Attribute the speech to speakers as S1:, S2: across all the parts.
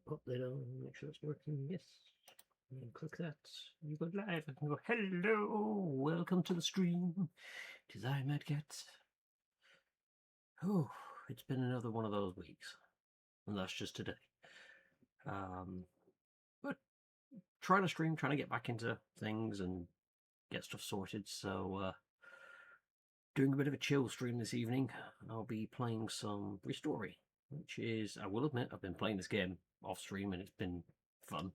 S1: pop that on, make sure it's working. Yes. And click that. You go live. I can go, hello, welcome to the stream. It is I, Mad Cat. Oh, it's been another one of those weeks. And that's just today. But trying to stream, trying to get back into things and get stuff sorted. So, doing a bit of a chill stream this evening. I'll be playing some Restory, which is, I will admit, I've been playing this game off stream and it's been fun.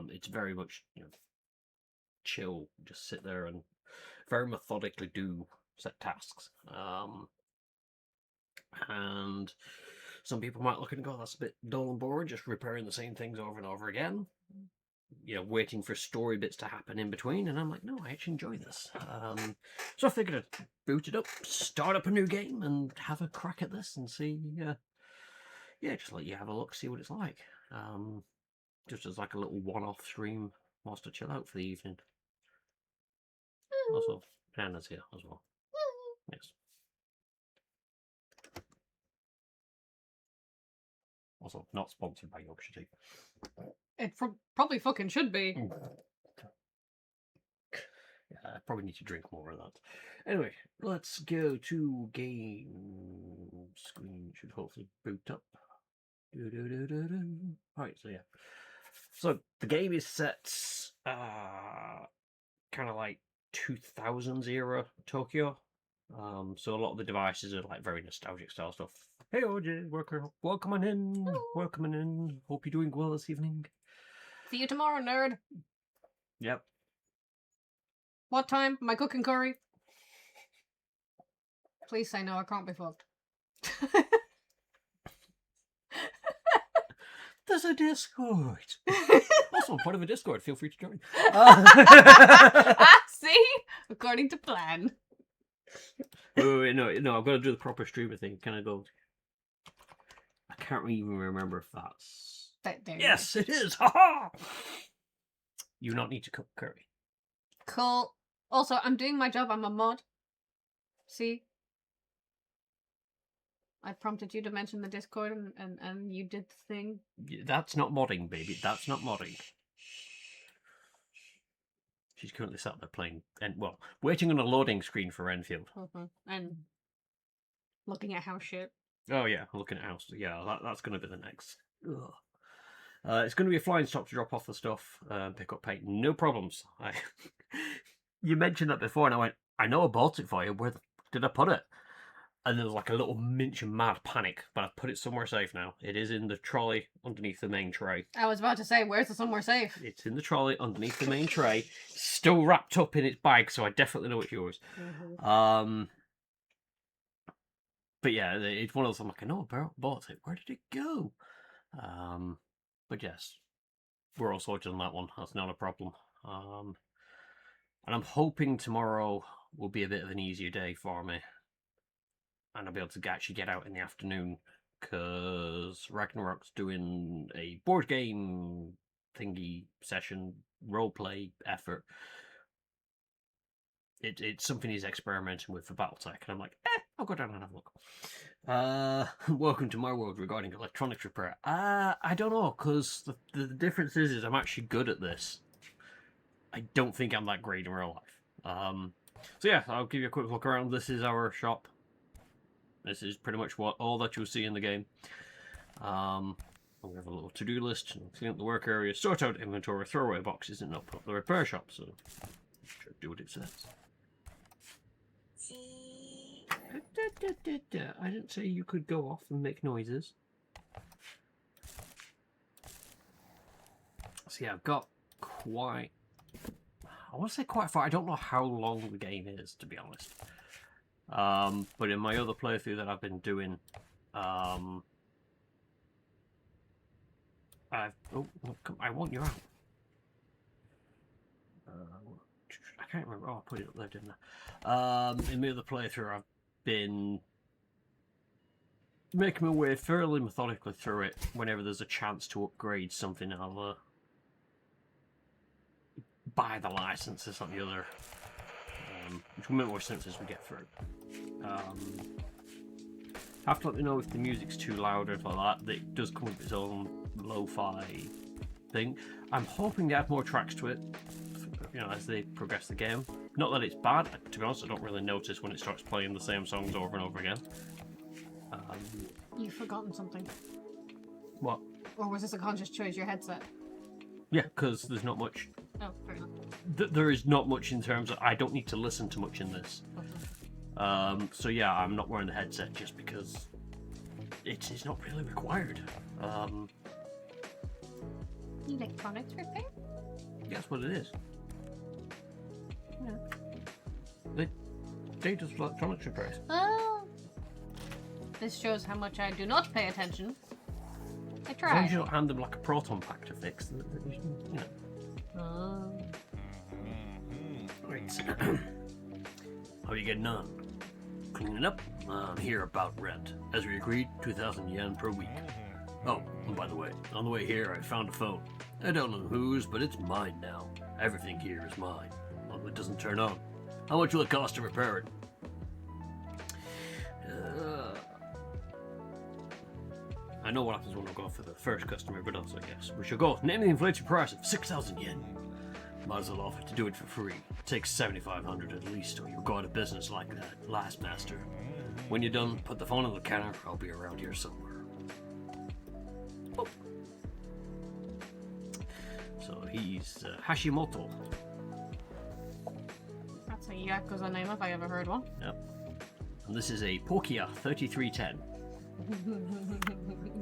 S1: It's very much, chill, just sit there and very methodically do set tasks. And some people might look at it and go, that's a bit dull and boring, just repairing the same things over and over again. Waiting for story bits to happen in between. And I'm like, no, I actually enjoy this. So I figured I'd boot it up, start up a new game, and have a crack at this and see, just let you have a look, see what it's like. Just as like a little one-off stream whilst I chill out for the evening. Also, Hannah's here as well. Yes. Also, not sponsored by Yorkshire Tea.
S2: It probably fucking should be.
S1: Yeah, I probably need to drink more of that. Anyway, let's go to game. Screen should hopefully boot up. Right, so yeah. So the game is set kind of like 2000s era Tokyo. So a lot of the devices are like very nostalgic style stuff. Hey OJ, welcome on in.
S2: Hello.
S1: Welcome on in. Hope you're doing well this evening.
S2: See you tomorrow, nerd.
S1: Yep.
S2: What time? Am I cooking curry? Please say no, I can't be fucked.
S1: There's a Discord. Also, I'm part of a Discord. Feel free to join.
S2: See? According to plan.
S1: Oh, no, I've got to do the proper streamer thing. Can I go? I can't even remember if that's... Yes, it is! Ha-ha! You not need to cook curry.
S2: Cool. Also, I'm doing my job. I'm a mod. See? I prompted you to mention the Discord and you did the thing.
S1: That's not modding, baby. That's not modding. She's currently sat there playing, waiting on a loading screen for Enfield.
S2: And looking at house shit.
S1: Oh yeah, looking at house. Yeah, that's going to be the next. Ugh. It's going to be a flying stop to drop off the stuff, pick up paint. No problems. You mentioned that before, and I went, I know I bought it for you. Where did I put it? And there was like a little minch of mad panic, but I've put it somewhere safe now. It is in the trolley underneath the main tray.
S2: I was about to say, where's the somewhere safe?
S1: It's in the trolley underneath the main tray, still wrapped up in its bag, so I definitely know it's yours.
S2: Mm-hmm.
S1: But yeah, it's one of those, I'm like, I know I bought it. Where did it go? But yes, we're all sorted on that one. That's not a problem. And I'm hoping tomorrow will be a bit of an easier day for me. And I'll be able to actually get out in the afternoon, because Ragnarok's doing a board game thingy session, roleplay effort. It's something he's experimenting with for Battletech, and I'm like, I'll go down and have a look. Welcome to my world regarding electronics repair. I don't know, because the difference is I'm actually good at this. I don't think I'm that great in real life. So yeah, I'll give you a quick look around. This is our shop. This is pretty much all that you'll see in the game. We have a little to-do list, clean up the work area, sort out inventory, throw away boxes, and open up the repair shop. So, should do what it says. I didn't say you could go off and make noises. So yeah, I've got quite... I want to say quite far. I don't know how long the game is, to be honest. But in my other playthrough that I've been doing, I want you out. I can't remember. Oh, I put it up there, didn't I? In my other playthrough, I've been making my way fairly methodically through it. Whenever there's a chance to upgrade something, I'll buy the license, this and the other. Which will make more sense as we get through. Have to let me know if the music's too loud or like that. It does come with its own lo-fi thing. I'm hoping they add more tracks to it, as they progress the game. Not that it's bad. To be honest, I don't really notice when it starts playing the same songs over and over again.
S2: You've forgotten something.
S1: What?
S2: Or was this a conscious choice, your headset?
S1: Yeah, because there's not much.
S2: Oh, fair enough.
S1: There is not much in terms of. I don't need to listen to much in this. So yeah, I'm not wearing the headset just because it's not really required.
S2: Electronics repair?
S1: Yeah, that's what it is.
S2: Yeah.
S1: They just electronics repairs.
S2: Oh. This shows how much I do not pay attention. I
S1: As long as you
S2: try.
S1: don't hand them like a proton pack to fix,
S2: Oh.
S1: Right. How are you getting on? Cleaning up? I'm here about rent. As we agreed, 2,000 yen per week. Oh, and by the way, on the way here I found a phone. I don't know whose, but it's mine now. Everything here is mine. Well, it doesn't turn on. How much will it cost to repair it? I know what happens when I go for the first customer, but also yes. We shall go. Name the inflated price of 6,000 yen. Might as well offer to do it for free. It takes 7,500 at least, or you'll go out of business like that last master. When you're done, put the phone on the counter. I'll be around here somewhere. Oh. So he's Hashimoto.
S2: That's a Yakuza name if I ever heard one.
S1: Yep. And this is a Pokia 3310.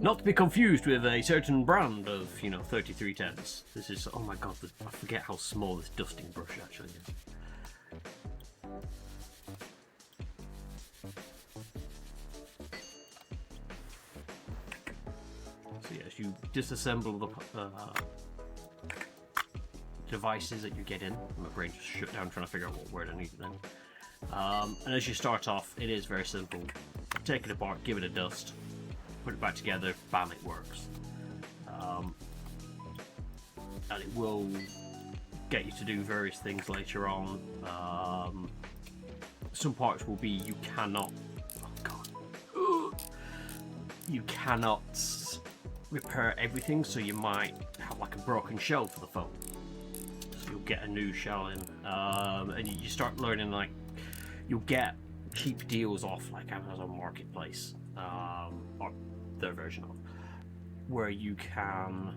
S1: Not to be confused with a certain brand of, 3310s. This is, oh my god, I forget how small this dusting brush actually is. So yes, you disassemble the devices that you get in. My brain just shut down trying to figure out what word I needed then. And as you start off, it is very simple. Take it apart, give it a dust, put it back together, bam, it works. And it will get you to do various things later on. Some parts will be you cannot, oh god, you cannot repair everything, so you might have like a broken shell for the phone. So you'll get a new shell in, and you start learning like you'll get cheap deals off like Amazon Marketplace, or their version of, where you can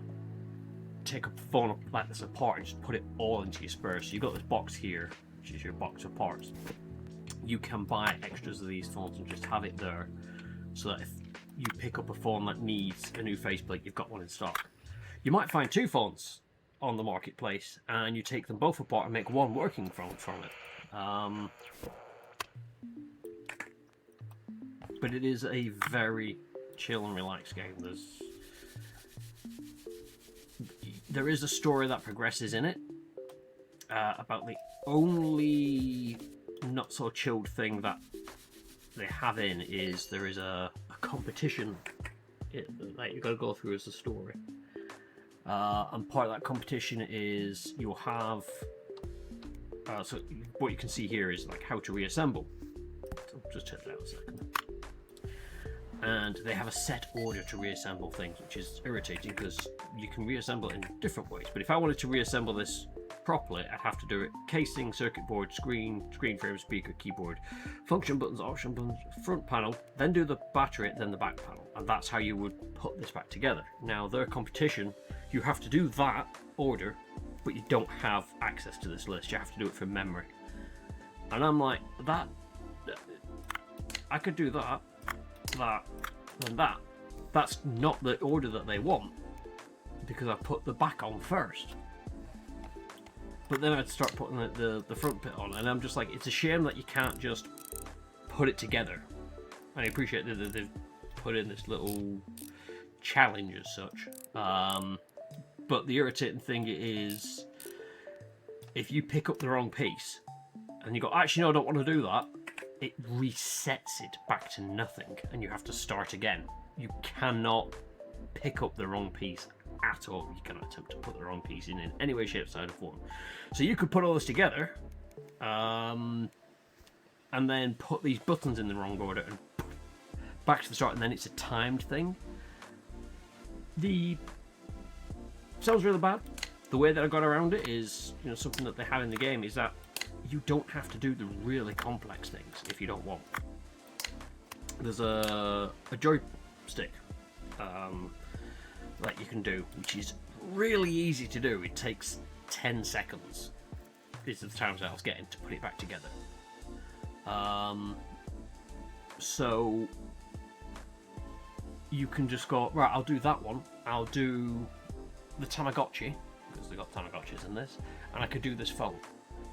S1: take a phone like this apart and just put it all into your spare. So you've got this box here, which is your box of parts. You can buy extras of these phones and just have it there, so that if you pick up a phone that needs a new faceplate, you've got one in stock. You might find two phones on the marketplace, and you take them both apart and make one working phone from it. But it is a very chill and relaxed game. There is a story that progresses in it. About the only not so chilled thing that they have in is there is a competition that you've got to go through as a story. And part of that competition is you'll have. So what you can see here is like how to reassemble. So just turn it out a second. And they have a set order to reassemble things, which is irritating because you can reassemble it in different ways. But if I wanted to reassemble this properly, I'd have to do it casing, circuit board, screen frame, speaker, keyboard, function buttons, option buttons, front panel, then do the battery, then the back panel. And that's how you would put this back together. Now, their competition, you have to do that order, but you don't have access to this list. You have to do it from memory. And I'm like, I could do that, and that. That's not the order that they want, because I put the back on first. But then I'd start putting the front bit on, and I'm just like, it's a shame that you can't just put it together. I appreciate that they've put in this little challenge as such. But the irritating thing is, if you pick up the wrong piece, and you go, actually no, I don't want to do that, it resets it back to nothing, and you have to start again. You cannot pick up the wrong piece at all. You cannot attempt to put the wrong piece in any way, shape, size, or form. So you could put all this together, and then put these buttons in the wrong order, and back to the start, and then it's a timed thing. The sounds really bad. The way that I got around it is, something that they have in the game is that you don't have to do the really complex things if you don't want. There's a joystick that you can do, which is really easy to do. It takes 10 seconds. These are the times that I was getting to put it back together. So you can just go, right, I'll do that one. I'll do the Tamagotchi, because they got Tamagotchis in this, and I could do this phone.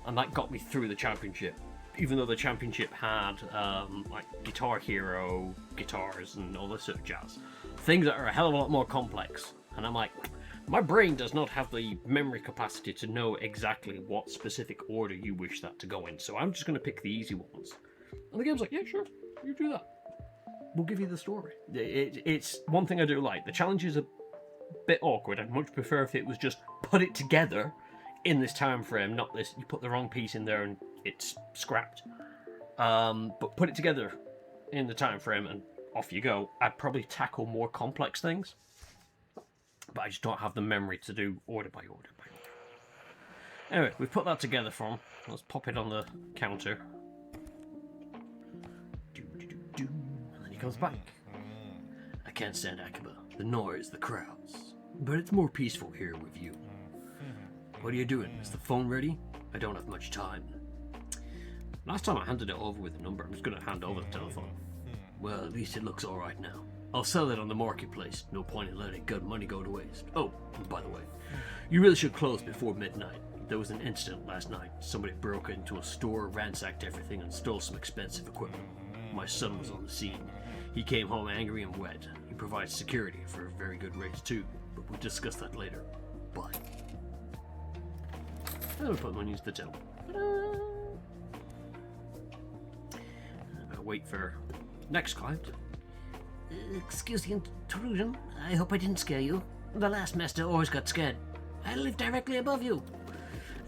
S1: And that got me through the championship. Even though the championship had like Guitar Hero guitars and all this sort of jazz. Things that are a hell of a lot more complex. And I'm like, my brain does not have the memory capacity to know exactly what specific order you wish that to go in. So I'm just going to pick the easy ones. And the game's like, yeah, sure, you do that. We'll give you the story. It's one thing I do like. The challenge is a bit awkward. I'd much prefer if it was just put it together in this time frame, not this, you put the wrong piece in there and it's scrapped. But put it together in the time frame and off you go. I'd probably tackle more complex things, but I just don't have the memory to do order by order by order. Anyway, we've put that together for him. Let's pop it on the counter. And then he comes back. I can't stand Akiba. The noise, the crowds. But it's more peaceful here with you. What are you doing? Is the phone ready? I don't have much time. Last time I handed it over with a number, I'm just going to hand over the telephone. Well, at least it looks alright now. I'll sell it on the marketplace. No point in letting good money go to waste. Oh, and by the way, you really should close before midnight. There was an incident last night. Somebody broke into a store, ransacked everything, and stole some expensive equipment. My son was on the scene. He came home angry and wet. He provides security for a very good rates too, but we'll discuss that later. Bye. I'll put money into the till. I'll wait for next client.
S3: Excuse the intrusion. I hope I didn't scare you. The last master always got scared. I live directly above you.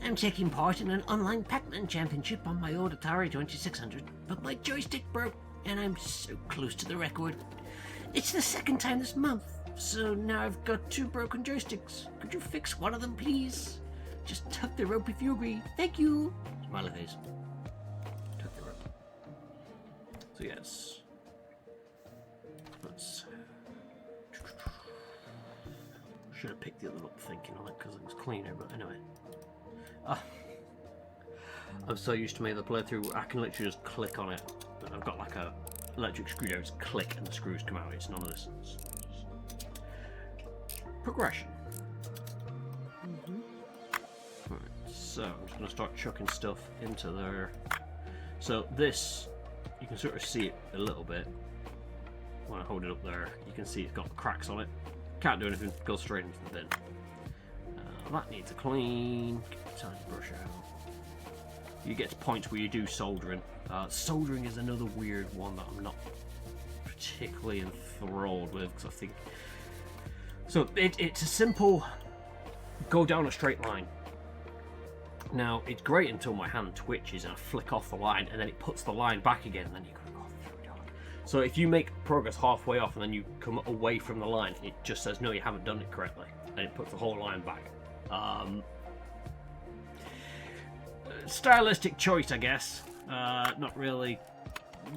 S3: I'm taking part in an online Pac-Man championship on my old Atari 2600, but my joystick broke, and I'm so close to the record. It's the second time this month, so now I've got 2 broken joysticks. Could you fix one of them, please? Just tug the rope if you agree. Thank you. Smiley face.
S1: Tug the rope. So yes. Let's... Should have picked the other up thinking on it because it was cleaner, but anyway. I'm so used to making the playthrough, I can literally just click on it. I've got like a electric screwdriver, just click and the screws come out. It's none of this. Progression. Right, so I'm just going to start chucking stuff into there. So this, you can sort of see it a little bit. When I hold it up there, you can see it's got cracks on it. Can't do anything, goes straight into the bin. That needs a clean. Get the tiny brush out. You get to points where you do soldering. Soldering is another weird one that I'm not particularly enthralled with, because I think... So, it's a simple go down a straight line. Now, it's great until my hand twitches and I flick off the line, and then it puts the line back again, and then you've got to go through it. So if you make progress halfway off and then you come away from the line, it just says, no, you haven't done it correctly, and it puts the whole line back. Stylistic choice, I guess. Not really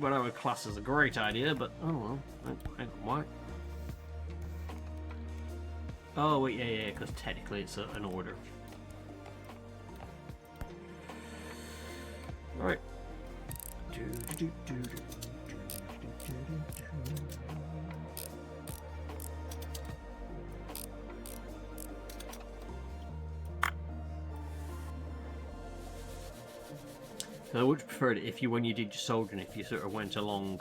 S1: what I would class as a great idea, but oh well. Why? Oh wait, yeah, because technically it's an order. All right. I would prefer it if you, when you did your soldering, if you sort of went along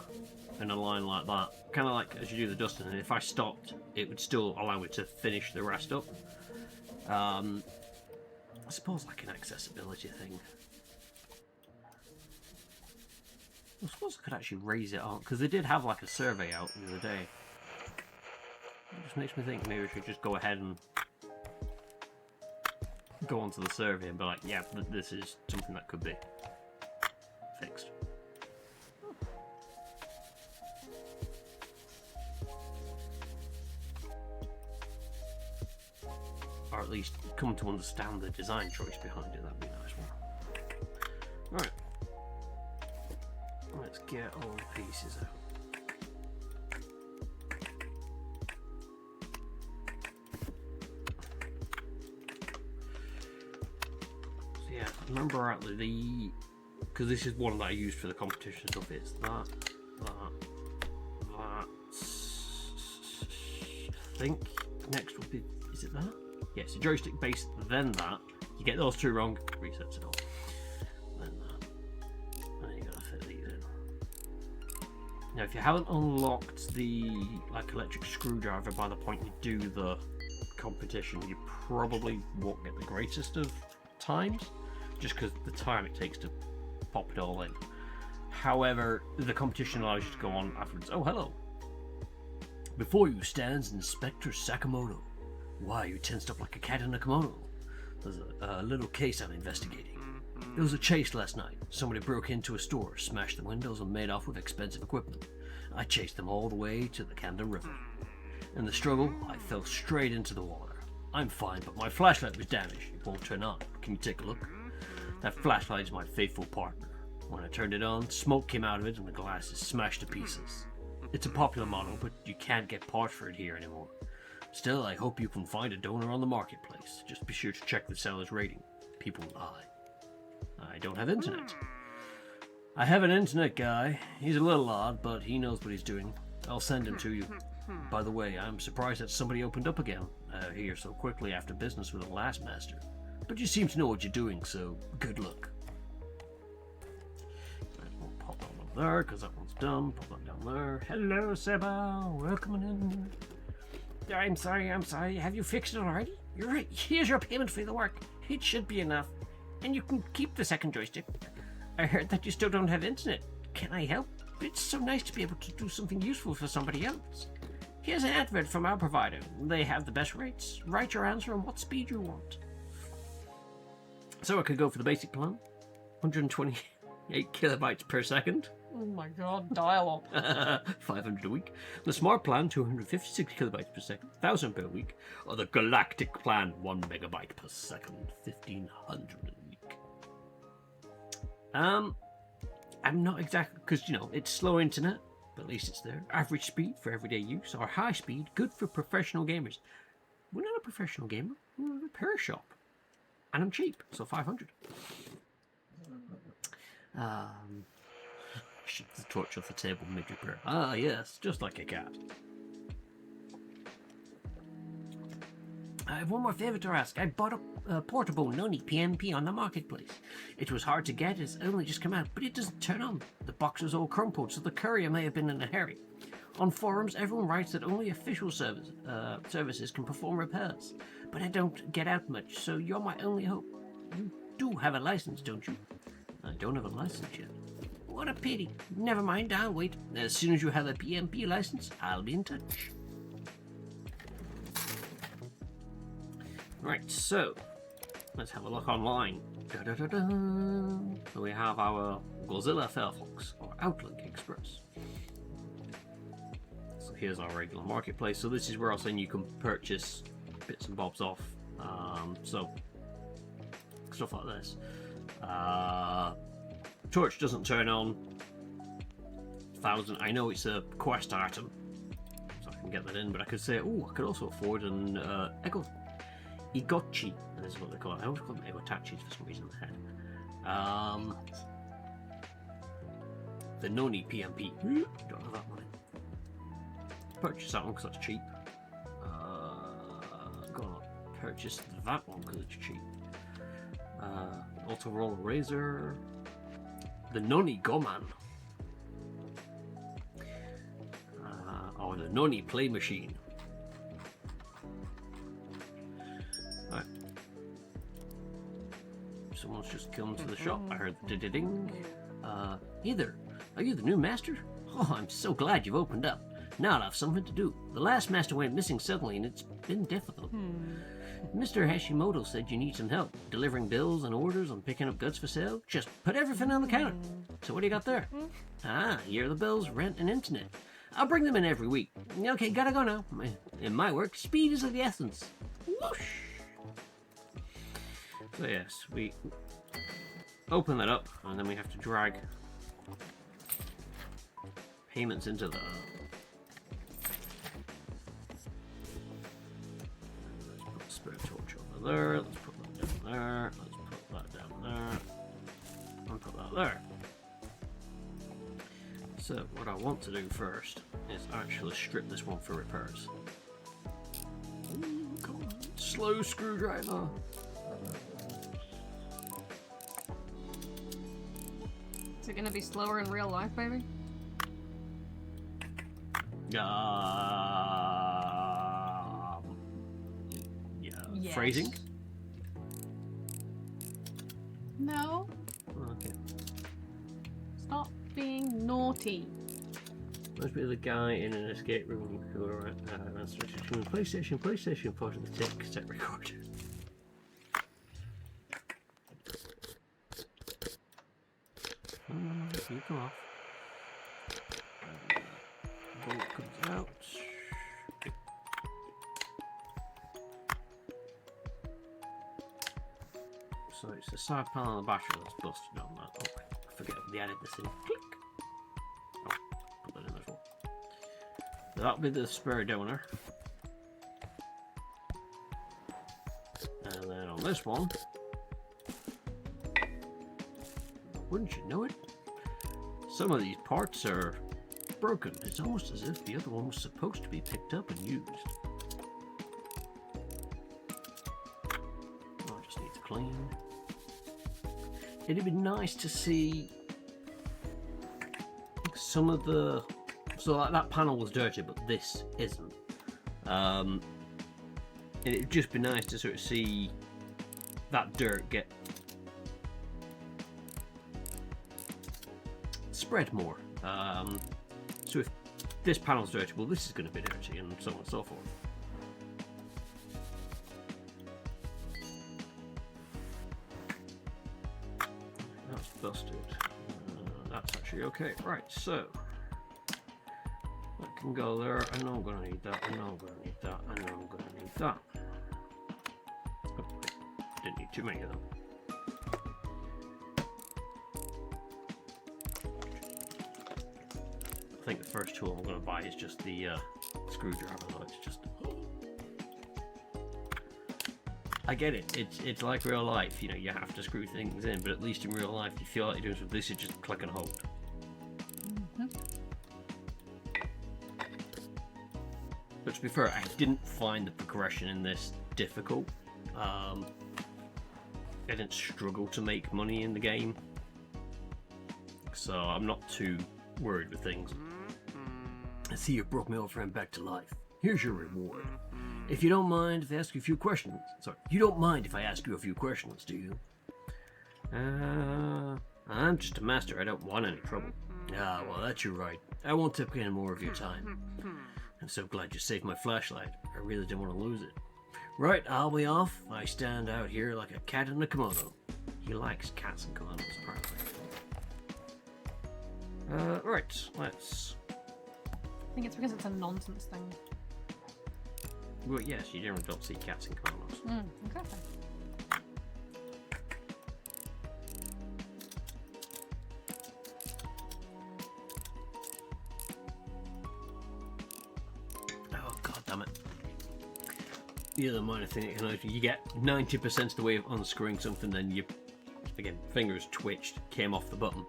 S1: in a line like that, kind of like as you do the dusting, and if I stopped, it would still allow me to finish the rest up. I suppose like an accessibility thing. I suppose I could actually raise it on, because they did have like a survey out the other day. It just makes me think maybe we should just go ahead and go onto the survey and be like, yeah, this is something that could be fixed. or at least come to understand the design choice behind it. That'd be a nice one. Right. Let's get all the pieces out. So yeah, I remember rightly, because this is one that I used for the competition stuff, it's that. I think next will be, is it that? Yes, the joystick base, then that. You get those two wrong, resets it all. Then that. And then you gotta fit these in. Now, if you haven't unlocked the electric screwdriver by the point you do the competition, you probably won't get the greatest of times, just because the time it takes to pop it all in. However, the competition allows you to go on afterwards. Oh, hello. Before you stands Inspector Sakamoto. Why, you tensed up like a cat in a kimono. There's a little case I'm investigating. There was a chase last night. Somebody broke into a store, smashed the windows, and made off with expensive equipment. I chased them all the way to the Camden River. In the struggle, I fell straight into the water. I'm fine, but my flashlight was damaged. It won't turn on. Can you take a look? That flashlight is my faithful partner. When I turned it on, smoke came out of it and the glass is smashed to pieces. It's a popular model, but you can't get parts for it here anymore. Still, I hope you can find a donor on the marketplace. Just be sure to check the seller's rating. People lie. I don't have internet. I have an internet guy. He's a little odd, but he knows what he's doing. I'll send him to you. By the way, I'm surprised that somebody opened up again here so quickly after business with the last master. But you seem to know what you're doing, so good luck. We'll pop that one up there, because that one's done. Pop that down there. Hello, Seba. Welcome in. I'm sorry. Have you fixed it already? You're right. Here's your payment for the work. It should be enough. And you can keep the second joystick. I heard that you still don't have internet. Can I help? It's so nice to be able to do something useful for somebody else. Here's an advert from our provider. They have the best rates. Write your answer and what speed you want. So I could go for the basic plan. 128 kilobytes per second.
S2: Oh my god, dial up.
S1: 500 a week. The smart plan, 256 kilobytes per second, 1,000 per week. Or the galactic plan, 1 megabyte per second, 1,500 a week. I'm not exactly, because, it's slow internet, but at least it's there. Average speed for everyday use, or high speed, good for professional gamers. We're not a professional gamer, we're a repair shop. And I'm cheap, so 500. Shoots the torch off the table mid-repair. Ah, yes, just like a cat. I have one more favour to ask. I bought a portable Noni PMP on the marketplace. It was hard to get, it's only just come out, but it doesn't turn on. The box was all crumpled, so the courier may have been in a hurry. On forums, everyone writes that only official services can perform repairs, but I don't get out much, so you're my only hope. You do have a license, don't you? I don't have a license yet. What a pity. Never mind, I'll wait. As soon as you have a PMP license, I'll be in touch. Right, so let's have a look online. So we have our Godzilla Firefox, or Outlook Express. So here's our regular marketplace. So this is where I was saying you can purchase bits and bobs off. So stuff like this. Torch doesn't turn on. 1,000. I know it's a quest item, so I can get that in. But I could say, I could also afford an Igotchi. That is what they call it. I always call them Egotachis for some reason in the head. The Noni PMP. Don't have that money. Purchase that one because that's cheap. Gonna purchase that one because it's cheap. Auto roller razor. The Noni Goman. Or the Noni play machine. Right. Someone's just come to the shop. I heard the ding. Hey there. Are you the new master? Oh, I'm so glad you've opened up. Now I'll have something to do. The last master went missing suddenly and it's been difficult. Mr. Hashimoto said you need some help delivering bills and orders and picking up goods for sale. Just put everything on the counter. So what do you got there? Here are the bills, rent, and internet. I'll bring them in every week. Okay, gotta go now. In my work, speed is of the essence. Whoosh! So yes, we open that up, and then we have to drag payments into the. Let's put the spirit torch over there. Let's put that down there. Let's put that down there. And put that there. So what I want to do first is actually strip this one for repairs. Ooh, come on. Slow screwdriver.
S2: Is it gonna be slower in real life, baby?
S1: Yeah.
S2: Yes.
S1: Phrasing?
S2: No.
S1: Okay.
S2: Stop being naughty.
S1: Must be the guy in an escape room who are at PlayStation, part of the tape cassette recorder. You come off. Bolt comes out. So it's the side panel of the battery that's busted on that. Oh, I forget we added this in. Click. Oh, put that in there as well. So that'll be the spare donor. And then on this one, wouldn't you know it? Some of these parts are broken. It's almost as if the other one was supposed to be picked up and used. Oh, it just needs clean. It'd be nice to see some of the... So like that panel was dirty, but this isn't. It'd just be nice to sort of see that dirt get spread more. So if this panel's dirty, well, this is going to be dirty, and so on and so forth. That's busted. That's actually okay. Right, so that can go there. I know I'm going to need that. I know I'm going to need that. I know I'm going to need that. Oh, wait. Didn't need too many of them. I think the first tool I'm going to buy is just the screwdriver, though. It's just... I get it. It's like real life. You know, you have to screw things in, but at least in real life, you feel like you're doing something. This is just click and hold. But to be fair, I didn't find the progression in this difficult. I didn't struggle to make money in the game, so I'm not too worried with things. I see you brought my old friend back to life. Here's your reward. If you don't mind if I ask you a few questions. Sorry, you don't mind if I ask you a few questions, do you? I'm just a master. I don't want any trouble. Ah, well, that's your right. I won't take any more of your time. I'm so glad you saved my flashlight. I really didn't want to lose it. Right, I'll be off. I stand out here like a cat in a kimono. He likes cats and kimonos, apparently. Right, let's...
S2: I think it's because it's a nonsense thing.
S1: Well, yes, you generally don't see cats in kimonos.
S2: Okay.
S1: Oh, god damn it. The other minor thing that can happen, you get 90% of the way of unscrewing something, then you, again, fingers twitched, came off the button.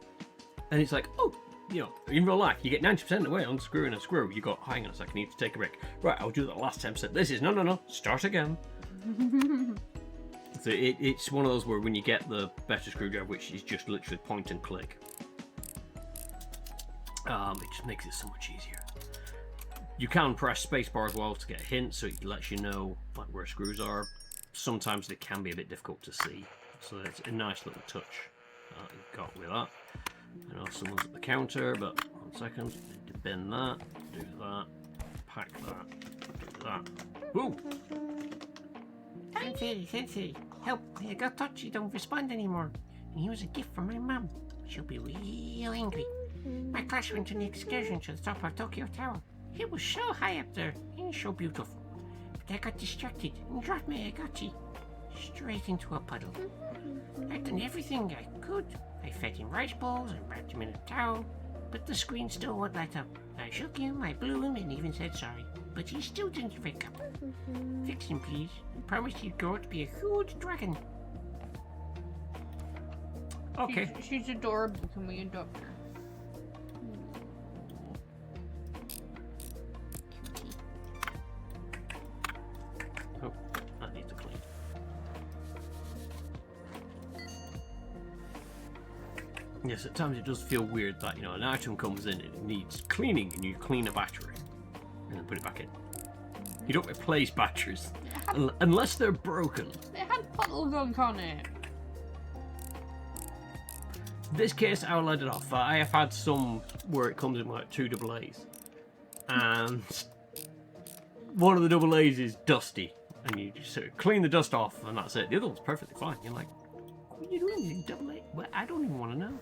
S1: And it's like, oh, you know, in real life, you get 90% of the way unscrewing a screw. You go, hang on a second, I need to take a break. Right, I'll do that last 10%. This is, no, start again. So it's one of those where when you get the better screwdriver, which is just literally point and click, it just makes it so much easier. You can press spacebar as well to get a hint, so it lets you know like where screws are. Sometimes they can be a bit difficult to see, so it's a nice little touch you've got with that. I know someone's at the counter, but 1 second. Need to bend that, do that, pack that, do that. Ooh!
S3: Sensei, help! I got touchy, don't respond anymore. And he was a gift from my mum. She'll be real angry. My class went on an excursion to the top of Tokyo Tower. It was so high up there and so beautiful. But I got distracted and dropped my agotchi. straight into a puddle. I've done everything I could. I fed him rice balls and wrapped him in a towel, but the screen still won't light up. I shook him, I blew him, and even said sorry, but he still didn't wake up. Fix him, please. I promised he'd grow up to be a huge dragon.
S1: Okay.
S2: She's adorable. Can we adopt her?
S1: Oh, that needs a clean. Yes, at times it does feel weird that, you know, an item comes in and it needs cleaning and you clean a battery and then put it back in. You don't replace batteries unless they're broken.
S2: It had puddle gunk on it.
S1: In this case, I'll let it off. I have had some where it comes in like 2 AA's, and one of the AA's is dusty, and you just sort of clean the dust off, and that's it. The other one's perfectly fine. You're like, what are you doing? AA? Well, I don't even want to know.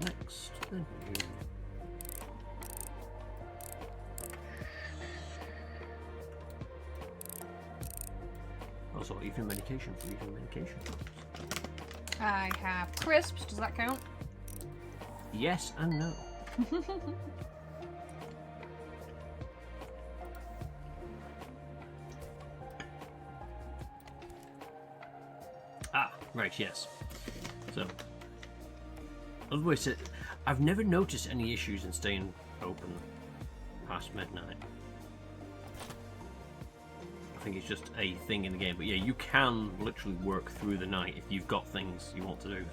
S1: Next, then you. Also, even medication for even medication.
S2: I have crisps. Does that count?
S1: Yes and no. Ah, right, yes. So, otherwise, I've never noticed any issues in staying open past midnight. I think it's just a thing in the game, but yeah, you can literally work through the night if you've got things you want to do.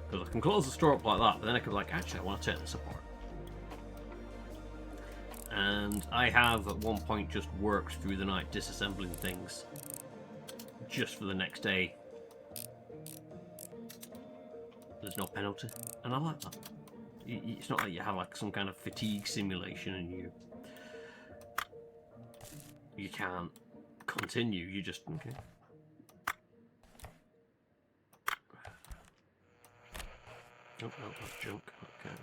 S1: Because I can close the store up like that, but then I could be like, actually, I want to take this apart. And I have at one point just worked through the night disassembling things just for the next day. There's no penalty, and I like that. It's not like you have like some kind of fatigue simulation and you can't continue. You just okay. Oh, no, that's junk. Okay,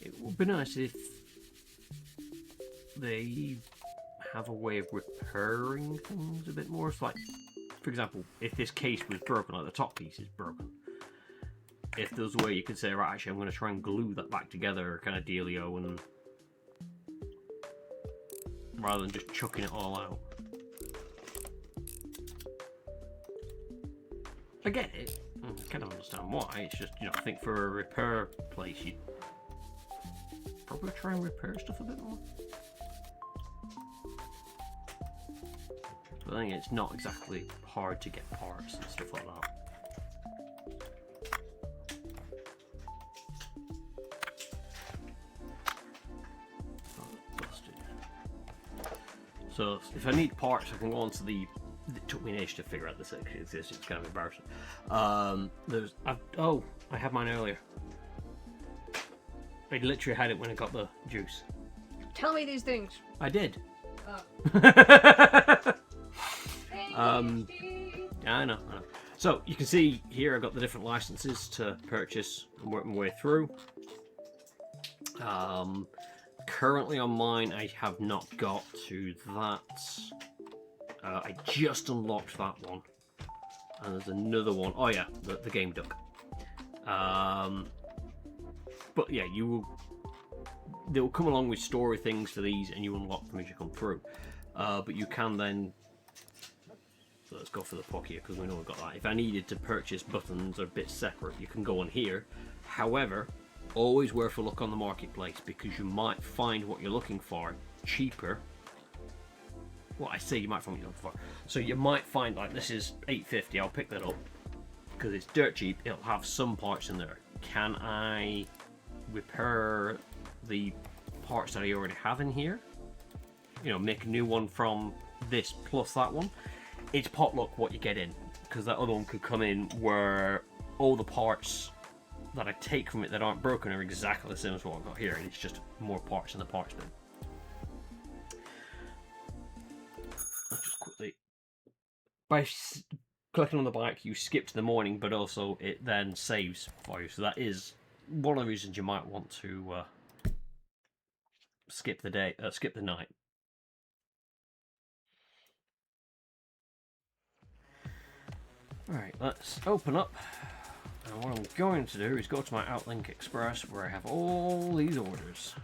S1: it would be nice if they have a way of repairing things a bit more. It's like, for example, if this case was broken, like the top piece is broken, if there's a way you could say, right, actually I'm going to try and glue that back together kind of dealio, and rather than just chucking it all out. I get it. I kind of understand why. It's just, you know, I think for a repair place you'd probably try and repair stuff a bit more. But I think it's not exactly hard to get parts and stuff like that. Oh, busted. So if I need parts, I can go onto the. It took me an age to figure out this actually exists. It's kind of embarrassing. I had mine earlier. I literally had it when I got the juice.
S2: Tell me these things.
S1: I did. I know. So you can see here I've got the different licenses to purchase and work my way through. Currently on mine I have not got to that. I just unlocked that one. And there's another one. Oh yeah, the game duck. But yeah, they will come along with story things for these, and you unlock them as you come through. But you can then. So let's go for the puck here because we know we've got that. If I needed to purchase buttons or bits separate, you can go on here. However, always worth a look on the marketplace because you might find what you're looking for cheaper Well, I say you might find what you're looking for. So you might find, like, this is $8.50. I'll pick that up because it's dirt cheap. It'll have some parts in there. Can I repair the parts that I already have in here? You know, make a new one from this plus that one. It's potluck what you get in, because that other one could come in where all the parts that I take from it that aren't broken are exactly the same as what I've got here, and it's just more parts in the parts bin. Let's just quickly, by clicking on the bike, you skip to the morning, but also it then saves for you. So that is one of the reasons you might want to skip the night. Alright, let's open up. And what I'm going to do is go to my Outlink Express where I have all these orders.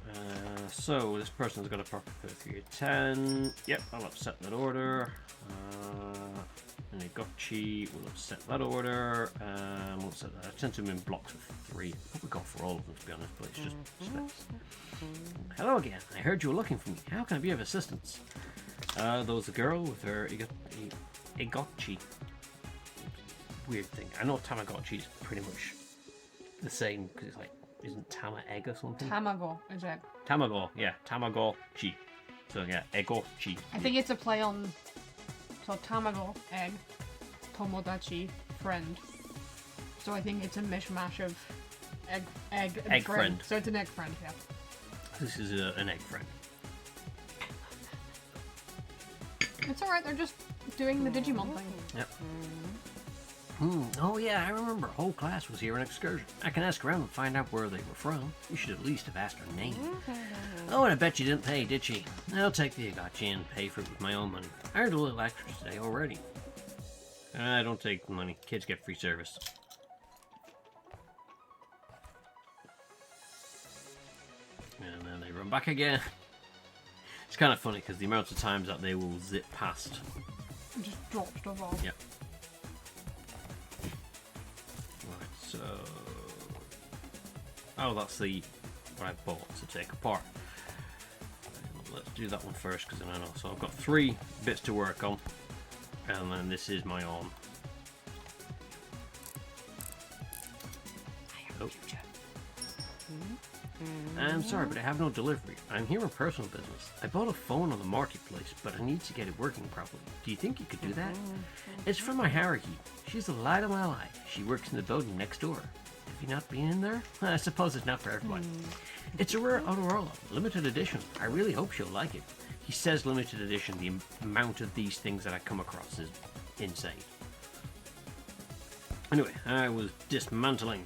S1: So this person's got a proper 3310. Yep, I'll upset that order. And a gotchi, we'll upset that order. We'll upset that. I tend to them in blocks of 3. I'll probably go for all of them to be honest, but it's just steps. Hello again. I heard you were looking for me. How can I be of assistance? There was a girl with her Igotchi. Weird thing. I know Tamagotchi is pretty much the same because it's like, isn't Tama egg or something?
S2: Tamago is egg.
S1: Tamago, yeah, Tamagotchi. So yeah, Egotchi.
S2: I think it's a play on. So Tamago, egg, Tomodachi, friend. So I think it's a mishmash of egg and
S1: friend.
S2: So it's an egg friend, yeah.
S1: This is an egg friend.
S2: It's alright, they're just doing the Digimon thing.
S1: Yep.
S3: Oh yeah, I remember. A whole class was here on excursion. I can ask around and find out where they were from. You should at least have asked her name. Oh, and I bet you didn't pay, did she? I'll take the Agachi and pay for it with my own money. I earned a little extra today already.
S1: I don't take the money. Kids get free service. And then they run back again. It's kind of funny because the amount of times that they will zip past.
S2: And just drop stuff off.
S1: Yep. So, oh, that's the what I bought to take apart. Let's do that one first because then I know. So I've got 3 bits to work on, and then this is my own. Oh. I'm sorry, but I have no delivery. I'm here on personal business. I bought a phone on the marketplace, but I need to get it working properly. Do you think you could do that? It's from my Haruhi. She's the light of my life. She works in the building next door. Have you not been in there? I suppose it's not for everyone. It's a rare Autorola, limited edition. I really hope she'll like it. He says limited edition. The amount of these things that I come across is insane. Anyway, I was dismantling.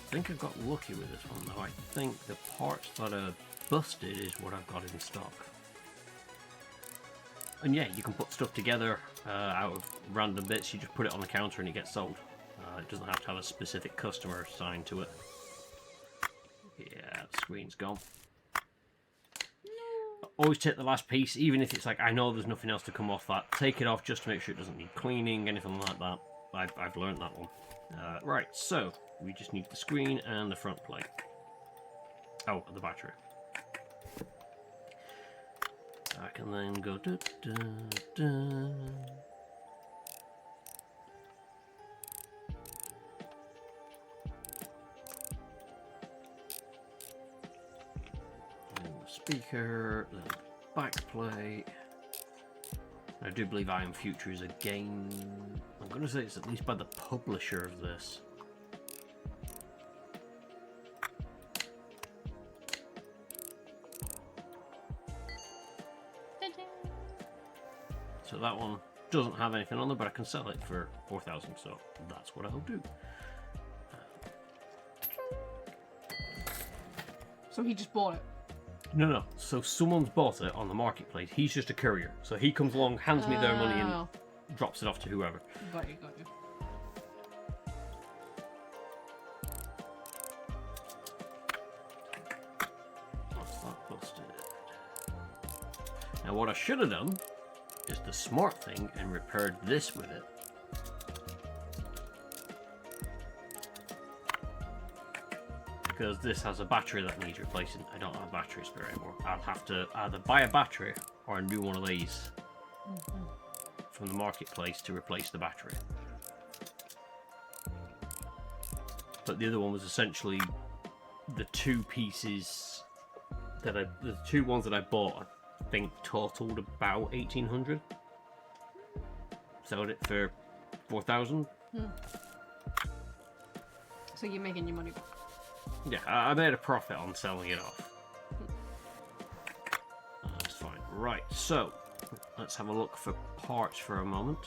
S1: I think I got lucky with this one though. I think the parts that are busted is what I've got in stock. And yeah, you can put stuff together out of random bits. You just put it on the counter and it gets sold. It doesn't have to have a specific customer assigned to it. Yeah, the screen's gone. Always take the last piece, even if it's like, I know there's nothing else to come off that. Take it off just to make sure it doesn't need cleaning, anything like that. I've learned that one. Right, so we just need the screen and the front plate. Oh, the battery. I can then go da, da, da. And the speaker, the back plate. I do believe I Am Future is a game. I'm going to say it's at least by the publisher of this. So that one doesn't have anything on there, but I can sell it for 4,000, so that's what I'll do.
S2: So he just bought it.
S1: No. So someone's bought it on the marketplace. He's just a courier. So he comes along, hands me their money, and drops it off to whoever.
S2: Got you.
S1: What's that busted? Now what I should have done is the smart thing and repaired this with it. Because this has a battery that needs replacing. I don't have a battery spare anymore. I'll have to either buy a battery or a new one of these from the marketplace to replace the battery. But the other one was essentially the two pieces that the two ones that I bought, I think totaled about 1,800. Sold it for 4,000.
S2: So you're making your money back.
S1: Yeah, I made a profit on selling it off. That's fine. Right, so let's have a look for parts for a moment.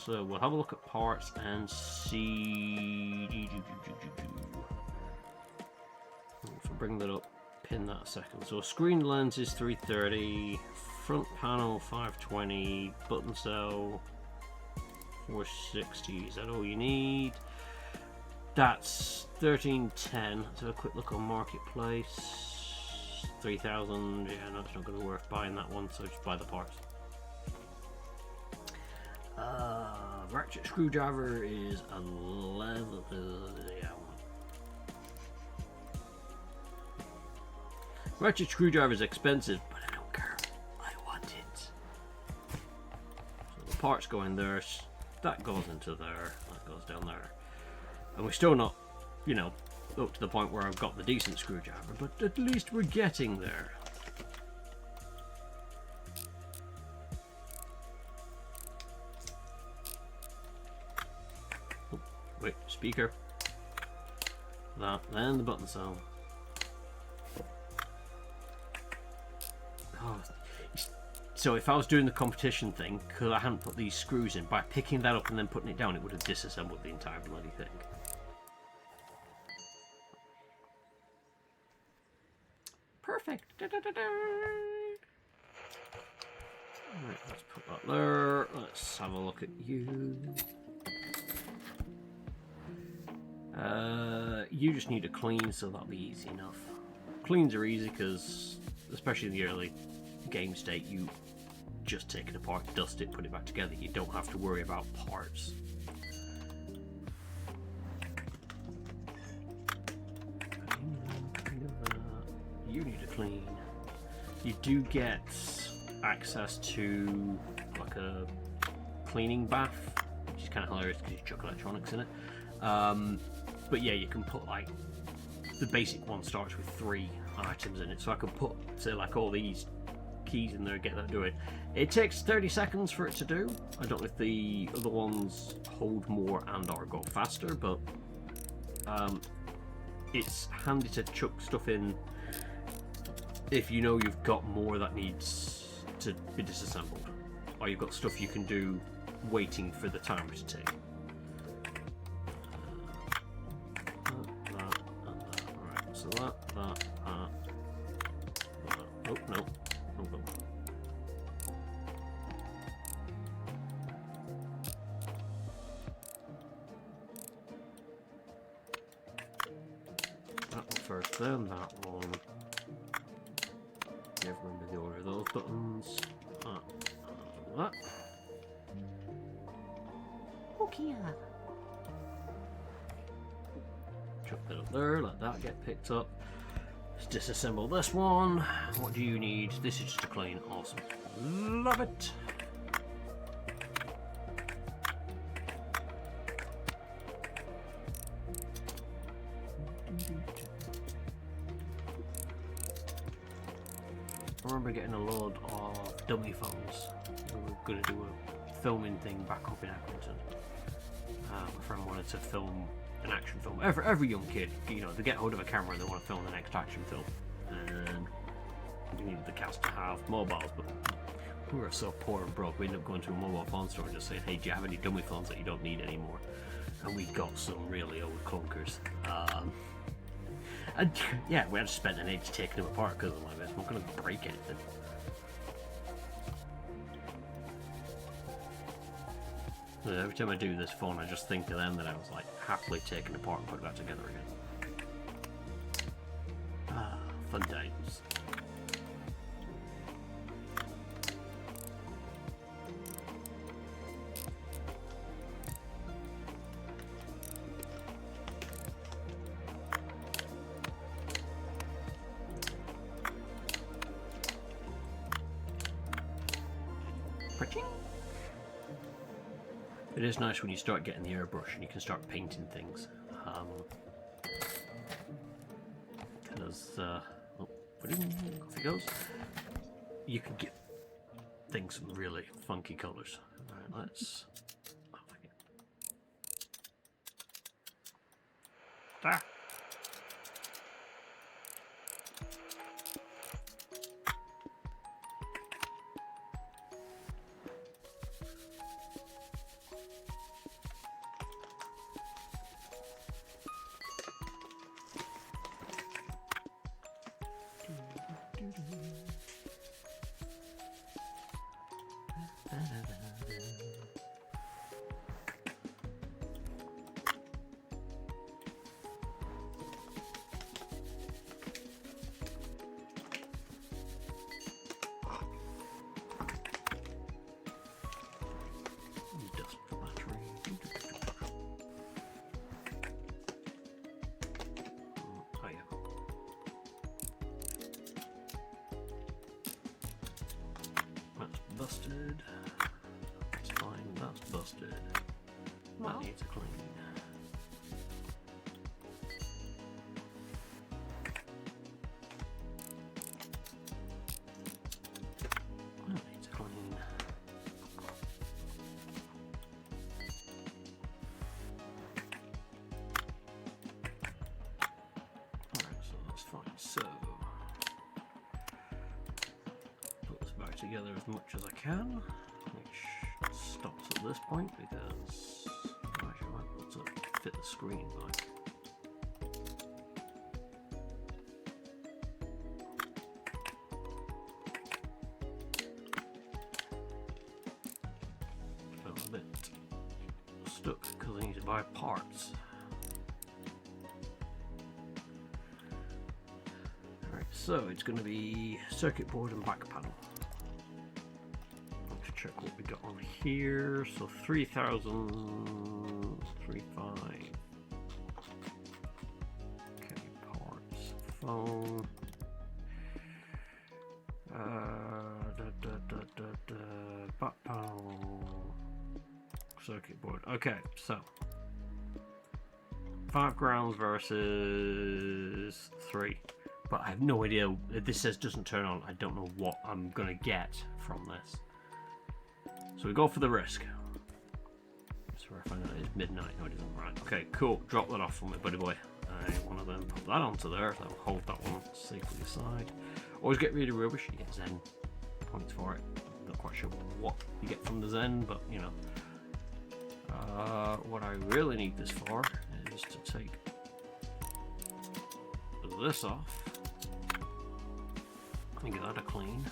S1: So we'll have a look at parts and see. So bring that up, pin that a second. So screen lens is 330, front panel 520, button cell 460. Is that all you need? That's 1310. Let's have a quick look on marketplace. 3,000. Yeah, no, it's not going to work buying that one, so just buy the parts. Ratchet screwdriver is 11. Yeah. Ratchet screwdriver is expensive, but I don't care. I want it. So the parts go in there. That goes into there. That goes down there. And we're still not, you know, up to the point where I've got the decent screwdriver, but at least we're getting there. Oh, wait, speaker. That, then the button cell. Oh, so if I was doing the competition thing, because I hadn't put these screws in, by picking that up and then putting it down, it would have disassembled the entire bloody thing. Perfect. Alright, let's put that there. Let's have a look at you. You just need a clean, so that'll be easy enough. Cleans are easy because, especially in the early game state, you just take it apart, dust it, put it back together. You don't have to worry about parts. You need a clean. You do get access to like a cleaning bath, which is kind of hilarious because you chuck electronics in it. But yeah, you can put like the basic one starts with 3 items in it, so I can put say like all these keys in there, get that doing. It takes 30 seconds for it to do. I don't know if the other ones hold more and or go faster, but it's handy to chuck stuff in if you know you've got more that needs to be disassembled, or you've got stuff you can do waiting for the timer to take. That. Alright, so that. Oh, no. No. That one first, then that one. Never remember the order of those buttons. That.
S3: Okay.
S1: Chuck that up there, let that get picked up. Let's disassemble this one. What do you need? This is just a clean. Awesome. Love it. I remember getting a load of dummy phones. We were going to do a filming thing back up in Accrington. My friend wanted to film an action film. Every young kid, you know, they get hold of a camera and they want to film the next action film. And we needed the cast to have mobiles, but we were so poor and broke, we ended up going to a mobile phone store and just saying, hey, do you have any dummy phones that you don't need anymore? And we got some really old clunkers. And yeah, we had spent an age taking them apart because I'm like, I'm not going to break anything. So every time I do this phone, I just think of them that I was like happily taking apart and put it back together again. Fun times. It is nice when you start getting the airbrush and you can start painting things. Because, oh, off it goes. You can get things some really funky colours. Alright, let's... Oh, fuck it. Ah! Dust battery. Oh yeah. That's busted. That's fine. That's busted.
S2: Well.
S1: That needs a clean. That needs a clean. Alright, so that's fine. So put this back together as much as I can, which stops at this point because actually I might be able to fit the screen back. I'm a bit stuck because I need to buy parts. Alright, so it's going to be circuit board and back panel. Let's check what we got on here. So 3,035. Okay, parts, phone. Back panel, circuit board. Okay, so 5 grounds versus 3. But I have no idea. If this says doesn't turn on, I don't know what I'm gonna get from this. So we go for the risk. That's where I find out it's midnight. No, it isn't. Right. Okay, cool. Drop that off for me, buddy boy. One of them. Put that onto there. So I'll hold that one safely aside. Always get really rubbish. You get Zen points for it. Not quite sure what you get from the Zen, but you know. What I really need this for is to take this off and give that a clean.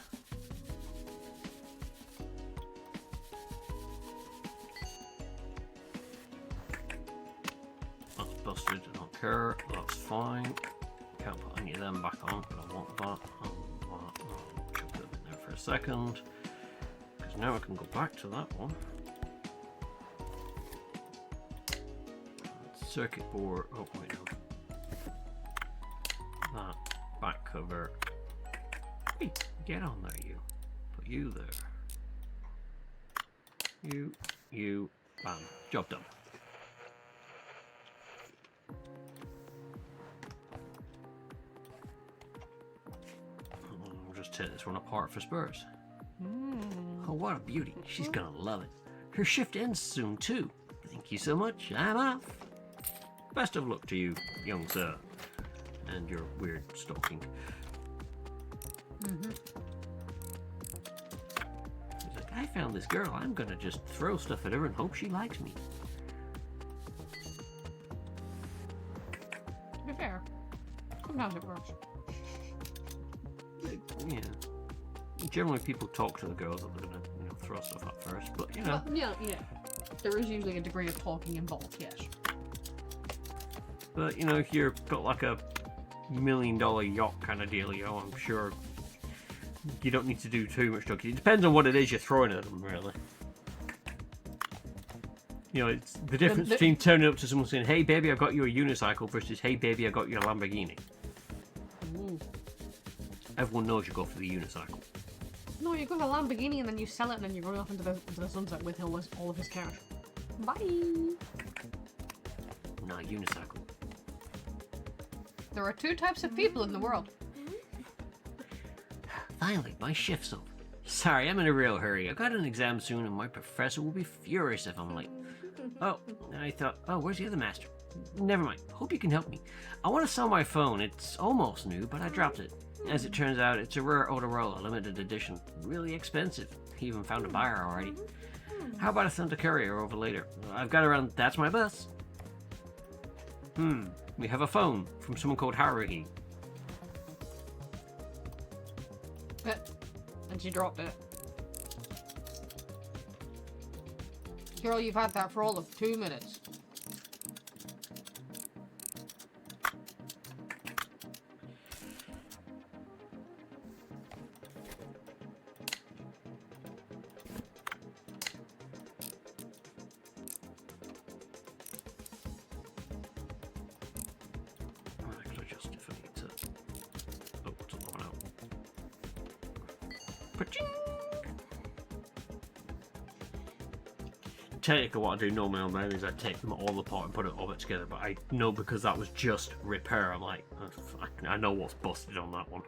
S1: That's busted, I don't care, that's fine. Can't put any of them back on, but I want that. I'll chuck that in there for a second, because now I can go back to that one. Circuit board, oh wait no. That back cover. Hey, get on there you. Put you there. You, bam. Job done. We'll just tear this one apart for Spurs. Oh, what a beauty. She's gonna love it. Her shift ends soon too. Thank you so much. I'm off. Best of luck to you, young sir, and your weird stalking. He's like, I found this girl. I'm gonna just throw stuff at her and hope she likes me.
S2: To be fair, sometimes it works.
S1: Yeah. Generally, people talk to the girls that they're gonna, throw stuff at first, but you know.
S2: Yeah. There is usually a degree of talking involved, yes.
S1: But if you've got like a $1 million yacht kind of dealio, I'm sure you don't need to do too much talking. It depends on what it is you're throwing at them, really. It's the difference between turning up to someone saying, "Hey baby, I got you a unicycle," versus "Hey baby, I got you a Lamborghini."
S2: Ooh.
S1: Everyone knows you go for the unicycle.
S2: No, you go to a Lamborghini and then you sell it and then you run off into the sunset with all of his cash. Bye.
S1: Not unicycle.
S2: There are 2 types of people in the world.
S3: Finally, my shift's over.
S1: Sorry, I'm in a real hurry. I've got an exam soon and my professor will be furious if I'm late. Oh, I thought, where's the other master? Never mind. Hope you can help me. I want to sell my phone. It's almost new, but I dropped it. As it turns out, it's a rare Motorola limited edition. Really expensive. He even found a buyer already. How about I send a courier over later? I've got around. That's my bus. We have a phone from someone called Haruhi.
S2: And she dropped it. Girl, you've had that for all of 2 minutes.
S1: Actually, just if I need to. Oh, it's all gone out. Paching! Technically, what I do normally on mine is I take them all apart and put it all back together. But I know because that was just repair. I'm like, I know what's busted on that one.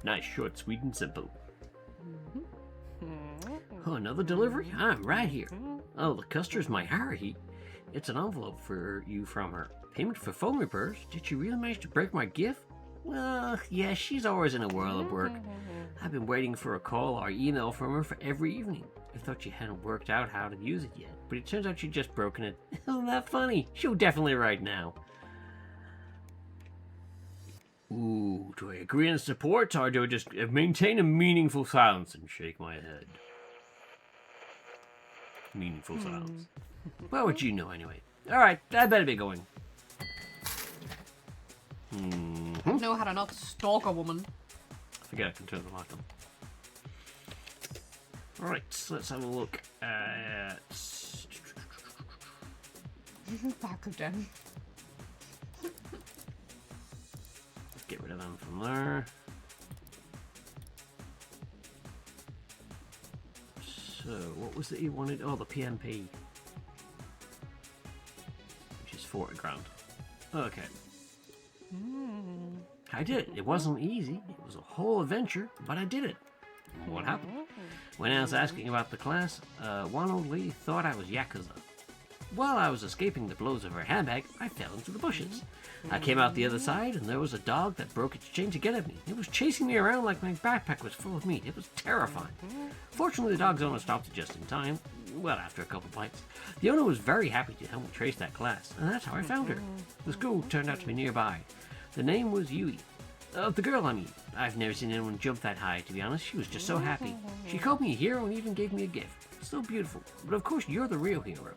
S1: Nice, short, sweet, and simple.
S3: Oh, another delivery? I'm right here. Oh, the customer's my Haruhi. It's an envelope for you from her. Payment for phone repairs? Did she really manage to break my gift? Well, yeah, she's always in a whirl of work. I've been waiting for a call or email from her for every evening. I thought she hadn't worked out how to use it yet, but it turns out she'd just broken it. Isn't that funny? She'll definitely write now.
S1: Ooh, do I agree and support, or do I just maintain a meaningful silence and shake my head? Meaningful silence.
S3: What would you know anyway?
S1: Alright, I better be going.
S2: I know how to not stalk a woman.
S1: I forget I can turn the light on. Alright, so let's have a look at...
S2: Back of them.
S1: Get rid of them from there. So, what was it he wanted? Oh, the PMP. Which is 40 grand. Okay. I did it. It wasn't easy. It was a whole adventure, but I did it. What happened? When I was asking about the class, one old lady thought I was Yakuza. While I was escaping the blows of her handbag, I fell into the bushes. I came out the other side, and there was a dog that broke its chain to get at me. It was chasing me around like my backpack was full of meat. It was terrifying. Fortunately, the dog's owner stopped it just in time. Well, after a couple bites. The owner was very happy to help me trace that class, and that's how I found her. The school turned out to be nearby. The name was Yui. The girl, I mean. I've never seen anyone jump that high, to be honest. She was just so happy. She called me a hero and even gave me a gift. So beautiful. But of course, you're the real hero.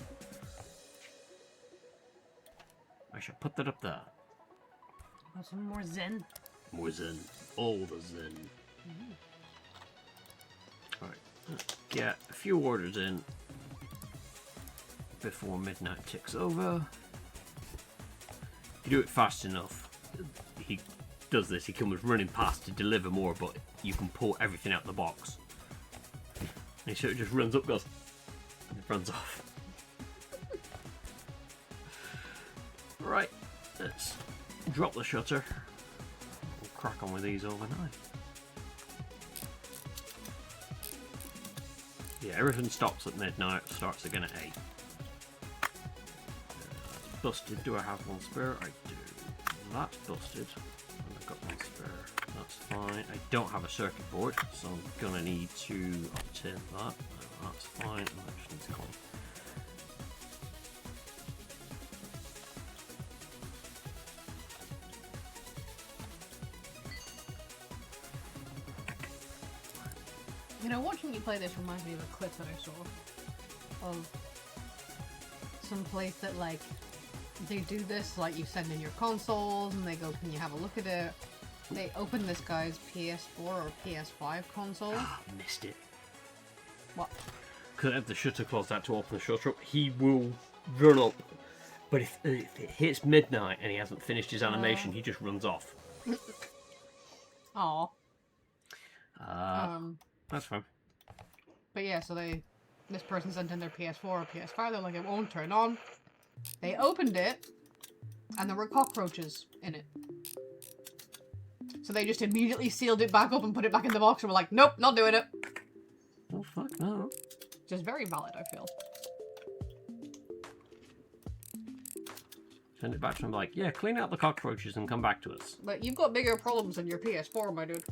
S1: I shall put that up there.
S2: Want some more zen?
S1: More zen. All the zen. Alright, let's get a few orders in before midnight ticks over. If you do it fast enough, he does this. He comes running past to deliver more, but you can pull everything out of the box. And he sort of just runs up, goes, and runs off. Right, let's drop the shutter. We'll crack on with these overnight. Yeah, everything stops at midnight, starts again at 8. That's busted. Do I have one spare? I do. That's busted. And I've got one spare. That's fine. I don't have a circuit board, so I'm gonna need to obtain that. That's fine. I just need to go on.
S2: You know, watching you play this reminds me of a clip that I saw of some place that, like, they do this, like, you send in your consoles and they go, can you have a look at it? They open this guy's PS4 or PS5 console.
S1: Ah, missed it.
S2: What?
S1: Because I have the shutter closed out to open the shutter up. He will run up, but if it hits midnight and he hasn't finished his animation, he just runs off.
S2: Aw.
S1: That's fine.
S2: But yeah, so they this person sent in their PS4 or PS5. They're like, it won't turn on. They opened it, and there were cockroaches in it. So they just immediately sealed it back up and put it back in the box and were like, nope, not doing it.
S1: Oh, fuck no.
S2: Which is very valid, I feel.
S1: Send it back to him like, yeah, clean out the cockroaches and come back to us.
S2: But you've got bigger problems than your PS4, my dude.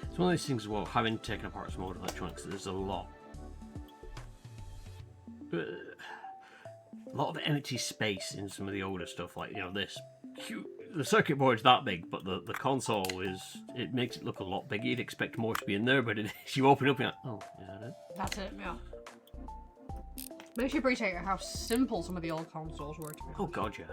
S1: It's one of those things as well, having taken apart some old electronics, there's a lot of empty space in some of the older stuff, like, you know, this. The circuit board's that big, but the console it makes it look a lot bigger. You'd expect more to be in there, but it is. You open it up and you're like, oh, is that it?
S2: That's it, yeah. Makes you appreciate how simple some of the old consoles were, to be
S1: Oh, God, yeah.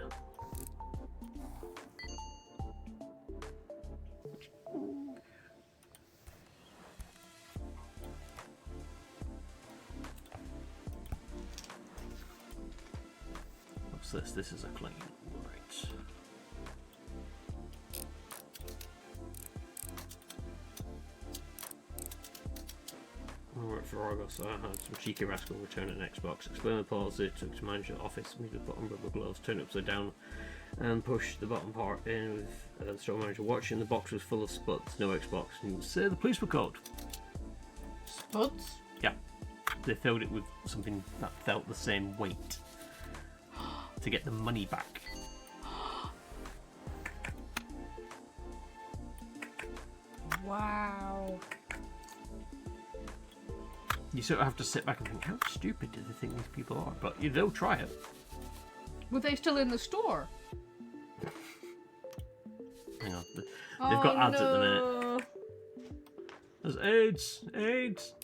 S1: What's this? This is a clean. Right. Alright, for Argos, I had some cheeky rascal return an Xbox. Explain the policy, took to manage the office, move the bottom rubber gloves, turn it upside down, and push the bottom part in with the store manager watching. The box was full of spuds, no Xbox, and say the police were called.
S2: Spuds?
S1: Yeah. They filled it with something that felt the same weight to get the money back.
S2: Wow.
S1: You sort of have to sit back and think, how stupid do they think these people are? But they'll try it.
S2: Were they still in the store?
S1: Hang on. They've got ads at the minute. There's AIDS! AIDS!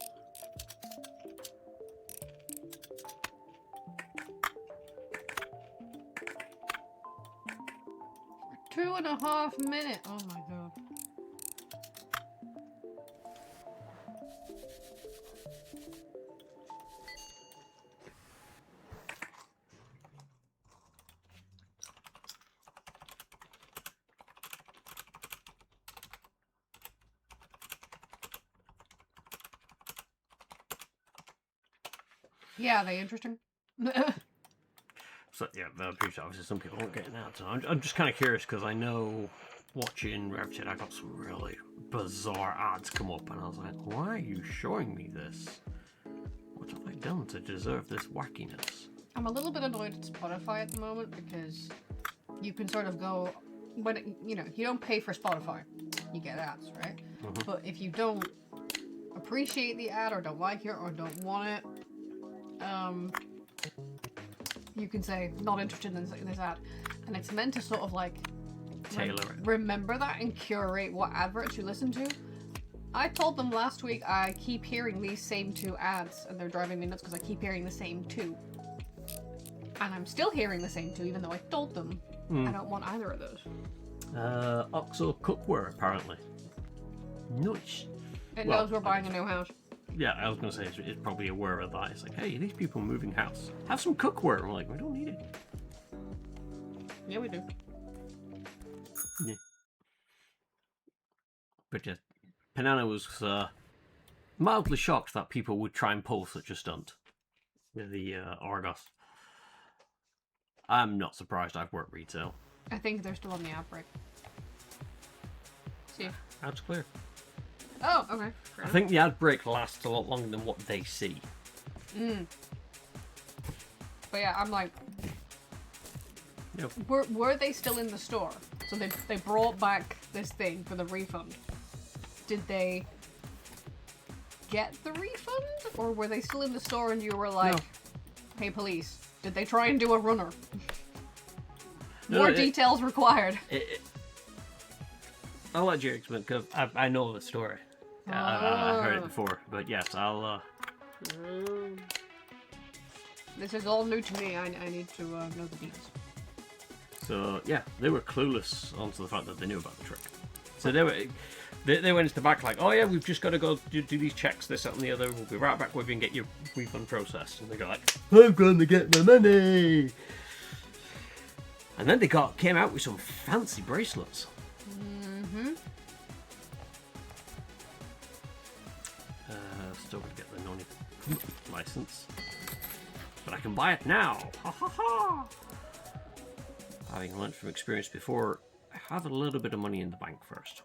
S2: For 2.5 minutes. Oh my god. Yeah, are they interesting?
S1: So yeah, I'm pretty sure obviously some people won't get that. So I'm just kind of curious because I know watching Rev I got some really bizarre ads come up, and I was like, why are you showing me this? What have I done to deserve this wackiness?
S2: I'm a little bit annoyed at Spotify at the moment because you can sort of go when you don't pay for Spotify, you get ads, right?
S1: Mm-hmm.
S2: But if you don't appreciate the ad or don't like it or don't want it, you can say not interested in this ad, and it's meant to sort of like
S1: Tailor it.
S2: remember that and curate what adverts you listen to. I told them last week I keep hearing these same 2 ads and they're driving me nuts because I keep hearing the same 2, and I'm still hearing the same 2 even though I told them I don't want either of those.
S1: Oxo cookware apparently. Nice.
S2: It
S1: Well,
S2: knows we're buying a new house.
S1: Yeah, I was going to say it's probably aware of that. It's like, hey, these people moving house. Have some cookware. And we're like, we don't need it.
S2: Yeah, we do.
S1: Yeah. But yeah, Panana was mildly shocked that people would try and pull such a stunt with the Argos. I'm not surprised. I've worked retail.
S2: I think they're still on the outbreak. See.
S1: That's clear.
S2: Oh, okay.
S1: I think the ad break lasts a lot longer than what they see.
S2: But yeah, I'm like,
S1: Yep.
S2: were they still in the store? So they brought back this thing for the refund. Did they get the refund? Or were they still in the store and you were like,
S1: No.
S2: hey police, did they try and do a runner?
S1: No,
S2: More details required.
S1: I'll let you explain, because I know the story. I've heard it before, but yes, I'll...
S2: This is all new to me. I need to know the details.
S1: So, yeah, they were clueless onto the fact that they knew about the trick. So they went into the back like, oh yeah, we've just got to go do these checks, this, that and the other. We'll be right back with you and get your refund processed. And they go like, I'm going to get my money. And then they came out with some fancy bracelets.
S2: Mm-hmm.
S1: Still going to get the non license. But I can buy it now. Ha ha ha. Having learned from experience before, I have a little bit of money in the bank first.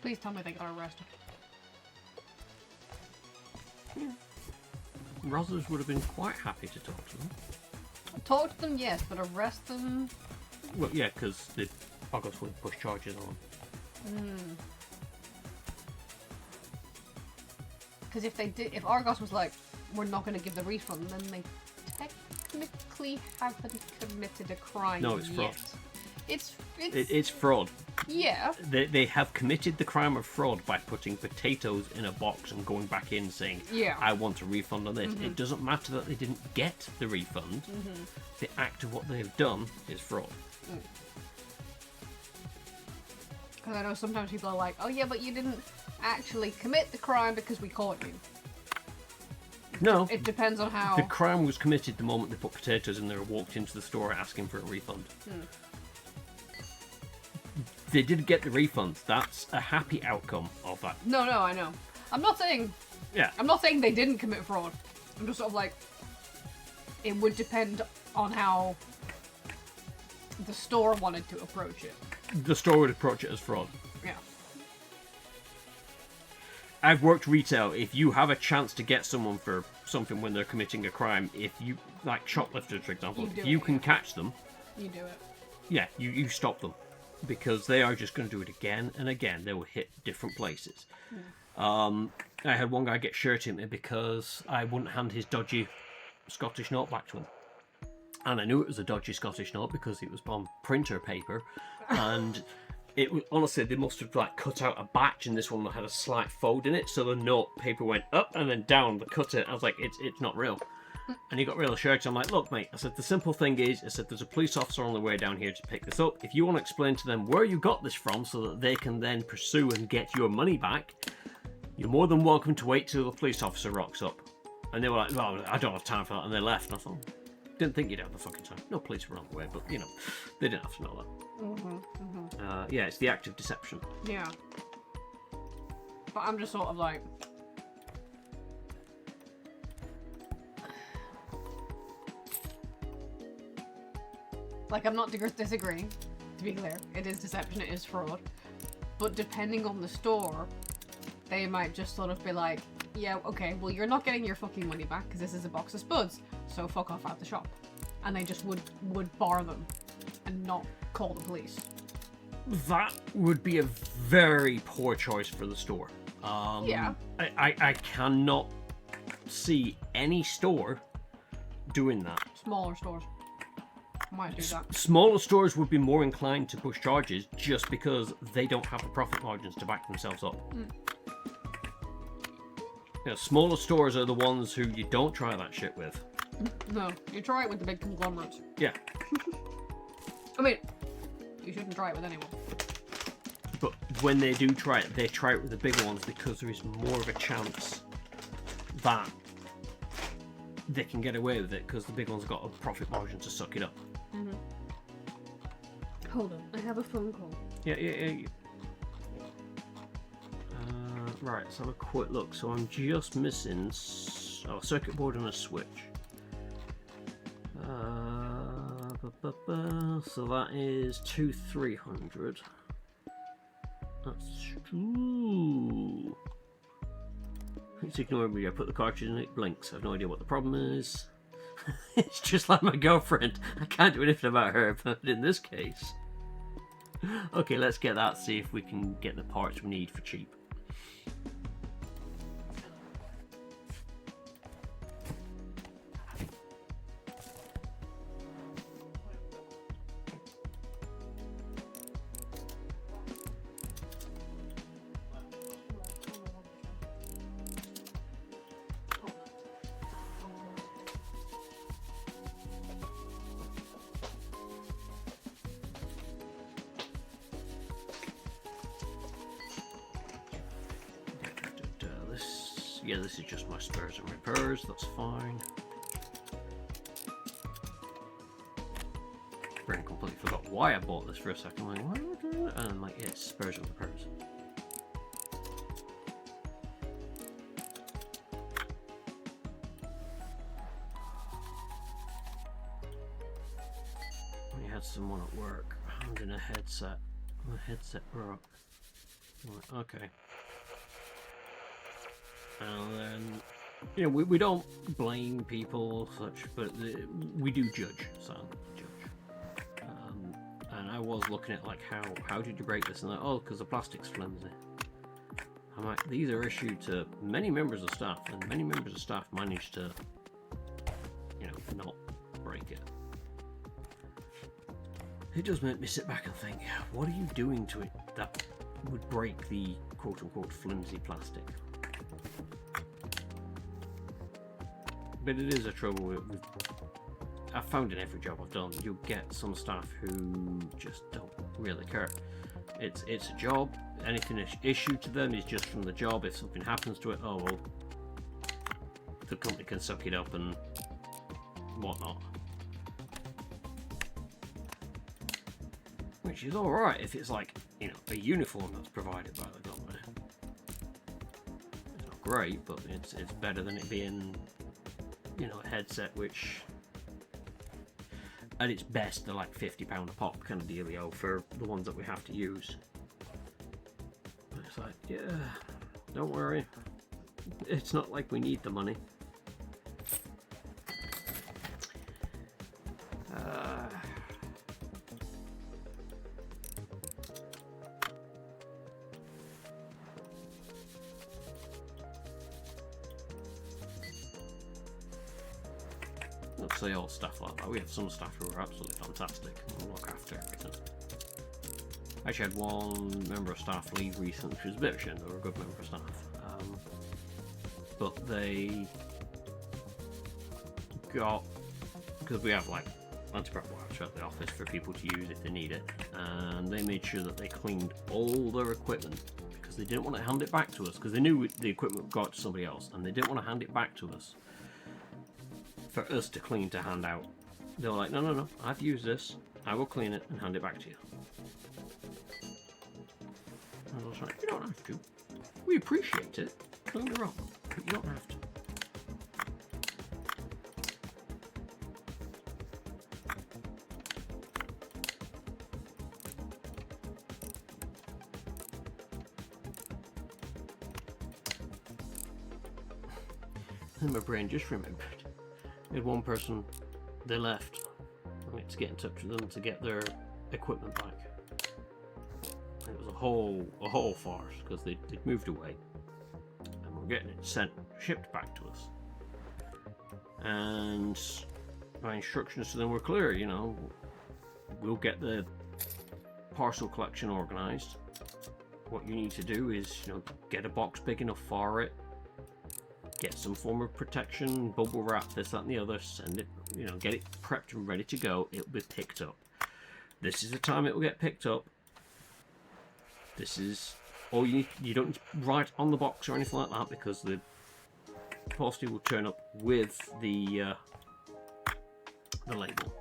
S2: Please tell me they got arrested.
S1: Rosers would have been quite happy to talk to them.
S2: Talk to them, yes, but arrest them?
S1: Well, yeah, because the August would push charges on.
S2: Because if Argos was like, we're not going to give the refund, then they technically haven't committed a crime.
S1: No, it's fraud.
S2: It's
S1: fraud.
S2: Yeah.
S1: They have committed the crime of fraud by putting potatoes in a box and going back in saying,
S2: Yeah.
S1: I want a refund on this. It doesn't matter that they didn't get the refund. The act of what they've done is fraud.
S2: Because I know sometimes people are like, oh yeah, but you didn't actually commit the crime because we caught you.
S1: No.
S2: It depends on how...
S1: The crime was committed the moment they put potatoes in there and walked into the store asking for a refund. They didn't get the refund. That's a happy outcome of that.
S2: No, I know. I'm not saying they didn't commit fraud. I'm just sort of like, it would depend on how the store wanted to approach it.
S1: The store would approach it as fraud.
S2: Yeah.
S1: I've worked retail. If you have a chance to get someone for something when they're committing a crime, if you, like shoplifters for example, if you can catch them,
S2: You do it.
S1: yeah, you stop them. Because they are just going to do it again and again. They will hit different places. I had one guy get shirted at me because I wouldn't hand his dodgy Scottish note back to him. And I knew it was a dodgy Scottish note because it was on printer paper. And it was, honestly, they must have like cut out a batch in this one that had a slight fold in it. So the note paper went up and then down. They cut it. I was like, it's not real. And he got real shirty. I'm like, look, mate, I said, the simple thing is, I said, there's a police officer on the way down here to pick this up. If you want to explain to them where you got this from so that they can then pursue and get your money back, you're more than welcome to wait till the police officer rocks up. And they were like, well, I don't have time for that. And they left. And I thought, didn't think you'd have the fucking time. No police were on the way, but, you know, they didn't have to know that. Yeah, it's the act of deception.
S2: Yeah. But I'm just sort of like... Like, I'm not disagreeing, to be clear. It is deception, it is fraud. But depending on the store, they might just sort of be like, yeah, okay, well, you're not getting your fucking money back because this is a box of spuds, so fuck off out the shop. And they just would bar them and not call the police.
S1: That would be a very poor choice for the store.
S2: Yeah.
S1: I cannot see any store doing that.
S2: Smaller stores might do that.
S1: Smaller stores would be more inclined to push charges just because they don't have the profit margins to back themselves up. You know, smaller stores are the ones who you don't try that shit with.
S2: No, you try it with the big conglomerates.
S1: Yeah.
S2: I mean, you shouldn't try it with anyone.
S1: But when they do try it, they try it with the bigger ones because there is more of a chance that they can get away with it because the big ones have got a profit margin to suck it up.
S2: Hold on, I have a phone call.
S1: Yeah. Right, let's have a quick look. So I'm just missing a circuit board and a switch. So that is 300. That's ooh. It's ignoring me. I put the cartridge in, it blinks. I have no idea what the problem is. It's just like my girlfriend. I can't do anything about her, but in this case. Okay, let's get that, see if we can get the parts we need for cheap. Yeah, this is just my spares and repairs, that's fine. Brain completely forgot why I bought this for a second. I'm like, why am I doing that? And I'm like, yes, spares and repairs. We had someone at work handing a headset. My headset broke. Like, okay. And then, you know, we don't blame people or such, but we do judge, Sam. Judge. And I was looking at, like, how did you break this? And like, oh, because the plastic's flimsy. I'm like, these are issued to many members of staff, and many members of staff managed to, you know, not break it. It does make me sit back and think, what are you doing to it that would break the quote-unquote flimsy plastic? But it is a trouble with I've found in every job I've done, you'll get some staff who just don't really care. It's a job, anything issued to them is just from the job. If something happens to it, oh well, the company can suck it up and whatnot. Which is alright if it's like, you know, a uniform that's provided by the company. It's not great, but it's better than it being, you know, a headset which at its best they're like £50 a pop kind of dealio for the ones that we have to use. But it's like, yeah, don't worry, it's not like we need the money. Let's say all stuff like that. We have some staff who are absolutely fantastic and look after everything. I actually had one member of staff leave recently, which was a bit of a shame. They were a good member of staff. But they got, because we have like anti-prep wires at the office for people to use if they need it, and they made sure that they cleaned all their equipment because they didn't want to hand it back to us, because they knew the equipment got to somebody else and they didn't want to hand it back to us for us to clean to hand out. They were like, no, I've used this, I will clean it and hand it back to you. And I was like, you don't have to. We appreciate it, don't get me wrong, but you don't have to. And my brain just remembered. We had one person, they left. I had to get in touch with them to get their equipment back. It was a whole farce because they'd moved away and we're getting it shipped back to us. And my instructions to them were clear, you know, we'll get the parcel collection organised. What you need to do is, you know, get a box big enough for it, get some form of protection, bubble wrap, this, that and the other, send it, you know, get it prepped and ready to go. It'll be picked up. This is the time it will get picked up. This is all you don't need to write on the box or anything like that, because the postie will turn up with the label.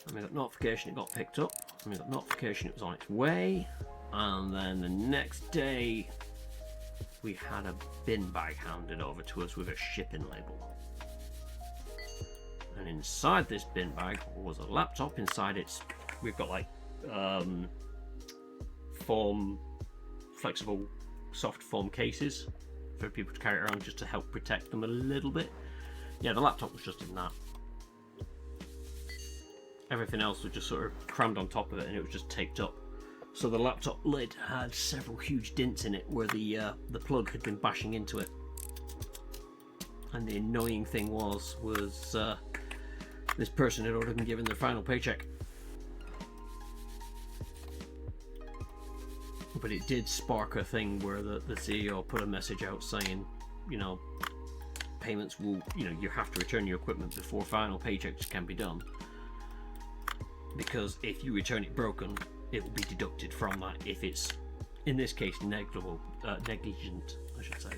S1: And we got notification it got picked up, and we got notification it was on its way, and then the next day we had a bin bag handed over to us with a shipping label. And inside this bin bag was a laptop. Inside it's, we've got like flexible soft foam cases for people to carry around just to help protect them a little bit. Yeah, the laptop was just in that. Everything else was just sort of crammed on top of it, and it was just taped up. So the laptop lid had several huge dents in it where the plug had been bashing into it. And the annoying thing was this person had already been given their final paycheck. But it did spark a thing where the CEO put a message out saying, you know, payments will, you know, you have to return your equipment before final paychecks can be done. Because if you return it broken, it will be deducted from that if it's, in this case, negligent, I should say.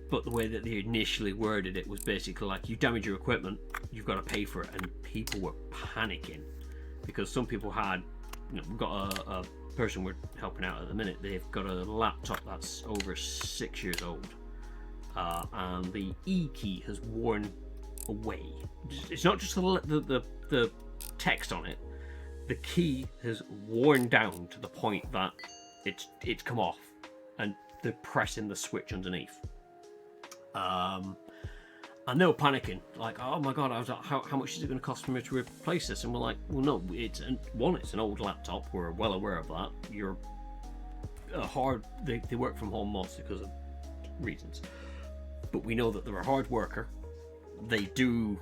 S1: But the way that they initially worded it was basically like, you damage your equipment, you've got to pay for it, and people were panicking because some people had, you know, we've got a person we're helping out at the minute. They've got a laptop that's over 6 years old, and the E key has worn away. It's not just the text on it. The key has worn down to the point that it's come off, and they're pressing the switch underneath. And they were panicking, like, oh my god, I was like, how much is it going to cost for me to replace this? And we're like, well, no, it's an old laptop. We're well aware of that. You're they work from home mostly because of reasons, but we know that they're a hard worker. They do,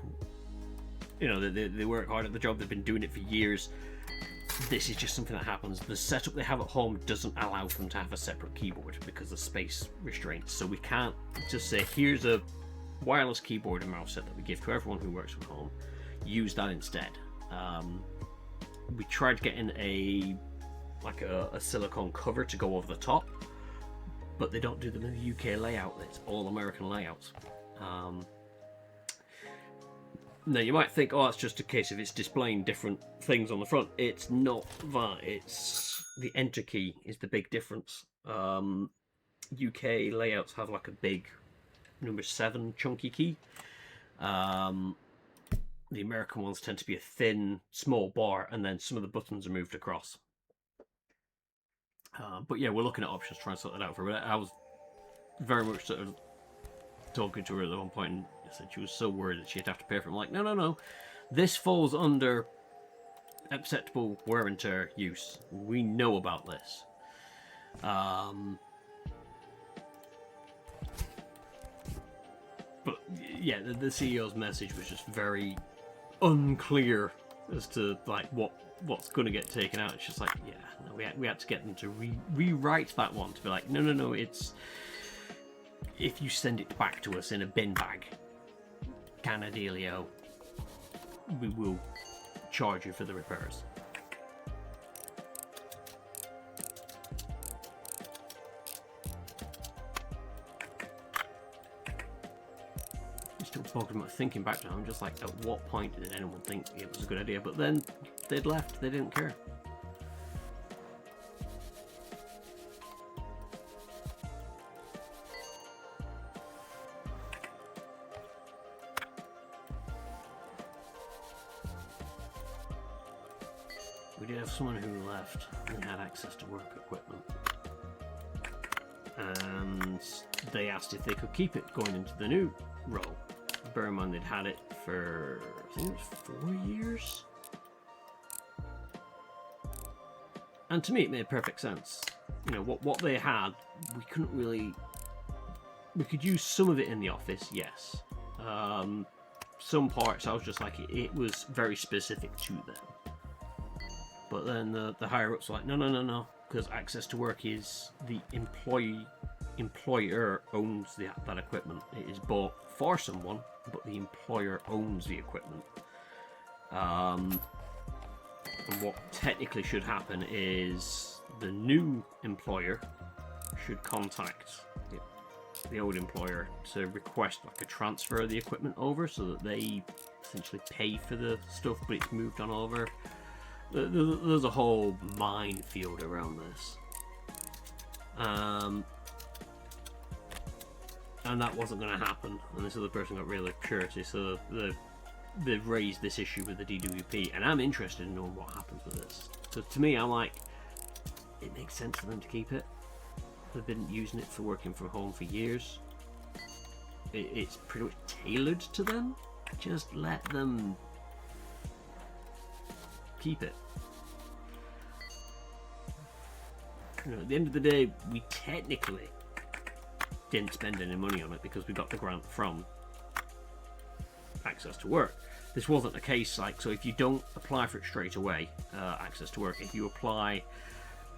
S1: you know, they work hard at the job. They've been doing it for years. This is just something that happens. The setup they have at home doesn't allow for them to have a separate keyboard because of space restraints. So we can't just say, here's a wireless keyboard and mouse set that we give to everyone who works from home. Use that instead. We tried getting a silicone cover to go over the top, but they don't do them in the UK layout. It's all American layouts. Now you might think, oh, it's just a case of it's displaying different things on the front. It's not that. It's the enter key is the big difference. UK layouts have like a big number 7 chunky key. The American ones tend to be a thin, small bar, and then some of the buttons are moved across. But yeah, we're looking at options, trying to sort that out for a bit. I was very much sort of talking to her at one point, and said she was so worried that she'd have to pay for it. I'm like, no. This falls under acceptable wear and tear use. We know about this. But yeah, the CEO's message was just very unclear as to like what's going to get taken out. It's just like, yeah, no, we had to get them to rewrite that one to be like, no, it's if you send it back to us in a bin bag, kind of dealio, we will charge you for the repairs. Still talking about thinking back now, I'm just like, at what point did anyone think it was a good idea? But then they'd left, they didn't care. We did have someone who left and had access to work equipment, and they asked if they could keep it going into the new role. Bear in mind they'd had it for, I think it was 4 years. And to me it made perfect sense. You know, what they had, we couldn't really... We could use some of it in the office, yes. Some parts I was just like, it was very specific to them. But then the higher-ups were like, no, because access to work is the employer owns that equipment. It is bought for someone, but the employer owns the equipment. And what technically should happen is the new employer should contact the old employer to request like a transfer of the equipment over, so that they essentially pay for the stuff, but it's moved on over. There's a whole minefield around this. And that wasn't going to happen, and this other person got really purity, so they've raised this issue with the DWP, and I'm interested in knowing what happens with this. So to me, I'm like, it makes sense for them to keep it. They've been using it for working from home for years. it's pretty much tailored to them. Just let them keep it. You know, at the end of the day, we technically didn't spend any money on it because we got the grant from Access to Work. This wasn't a case like, so if you don't apply for it straight away, Access to Work, if you apply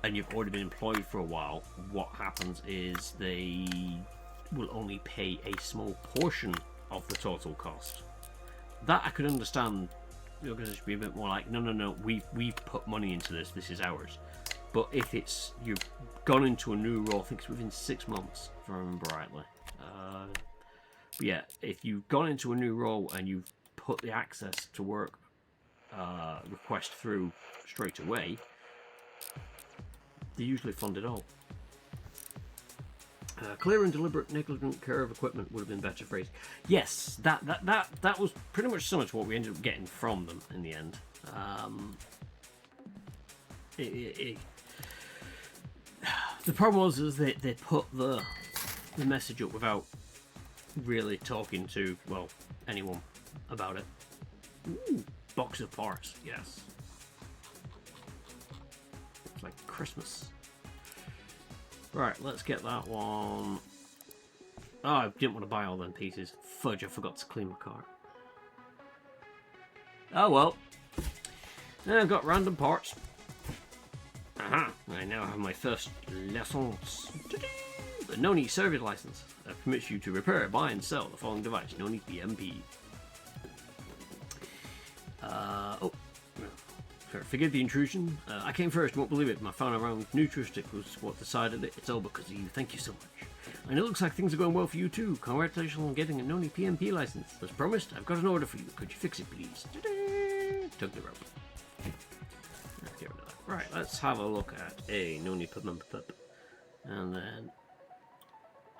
S1: and you've already been employed for a while, what happens is they will only pay a small portion of the total cost. That I could understand. You're going to be a bit more like, no, we've put money into this. This is ours. But if it's you've gone into a new role, I think it's within 6 months, if I remember rightly. But yeah, if you've gone into a new role and you've put the Access to Work request through straight away, they usually fund it all. Clear and deliberate negligent care of equipment would have been better phrased. Yes, that was pretty much so much what we ended up getting from them in the end. The problem was is they put the message up without really talking to, well, anyone about it. Ooh, box of parts, yes. It's like Christmas. Right, let's get that one. Oh, I didn't want to buy all them pieces. Fudge, I forgot to clean my car. Oh well. I've got random parts. Aha, I now have my first lessons. The Noni service license that permits you to repair, buy, and sell the following device: Noni PMP. Forgive the intrusion. I came first, won't believe it. My final round Nutristic was what decided it. It's all because of you. Thank you so much. And it looks like things are going well for you too. Congratulations on getting a Noni PMP license. As promised, I've got an order for you. Could you fix it, please? Took the rope. Let's get rid of that. Right, let's have a look at a Noni PMP. And then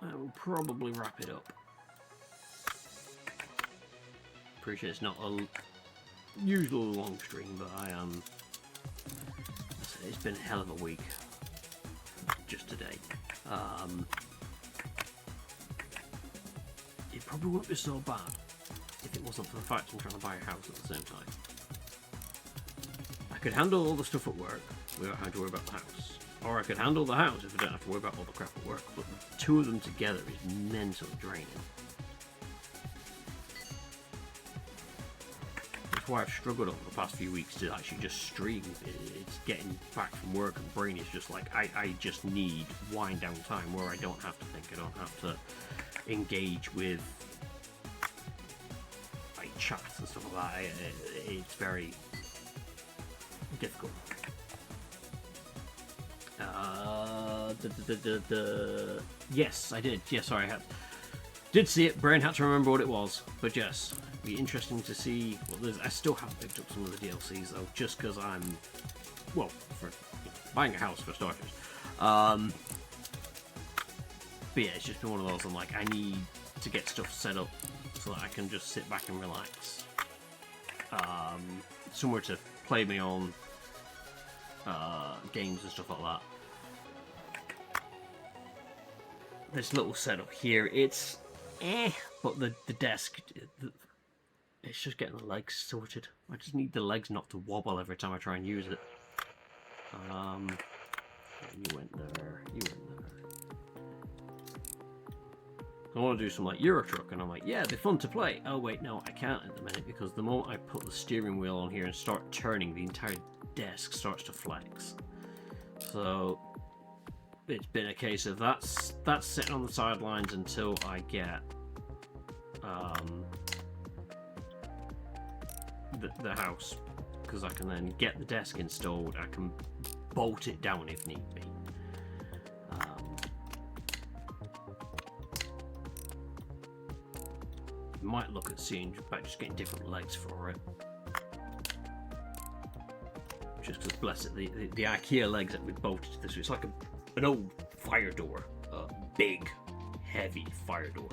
S1: I will probably wrap it up. Appreciate it's not a usual long stream, but I am. It's been a hell of a week. Just today. It probably wouldn't be so bad if it wasn't for the fact I'm trying to buy a house at the same time. I could handle all the stuff at work without having to worry about the house. Or I could handle the house if I don't have to worry about all the crap at work. But the two of them together is mentally draining. That's why I've struggled over the past few weeks to actually just stream. It's getting back from work and brain is just like, I just need wind down time where I don't have to think, I don't have to engage with like chats and stuff like that. It's very difficult. Yes, I did. Yes, sorry, I did see it. Brain had to remember what it was, but yes, be interesting to see. Well, I still haven't picked up some of the DLCs though, just because I'm, well, for buying a house for starters. But yeah, it's just been one of those. I'm like, I need to get stuff set up so that I can just sit back and relax. Somewhere to play my own games and stuff like that. This little setup here, it's but the desk, it's just getting the legs sorted. I just need the legs not to wobble every time I try and use it. You went there, you went there. I want to do some like Euro Truck, and I'm like, yeah, it'd be fun to play. Oh wait, no, I can't at the minute because the moment I put the steering wheel on here and start turning, the entire desk starts to flex. So it's been a case of that's sitting on the sidelines until I get the house, because I can then get the desk installed. I can bolt it down if need be. Might look at seeing about just getting different legs for it. Just because, bless it, the IKEA legs that we bolted to this, it's like an old fire door, a big, heavy fire door.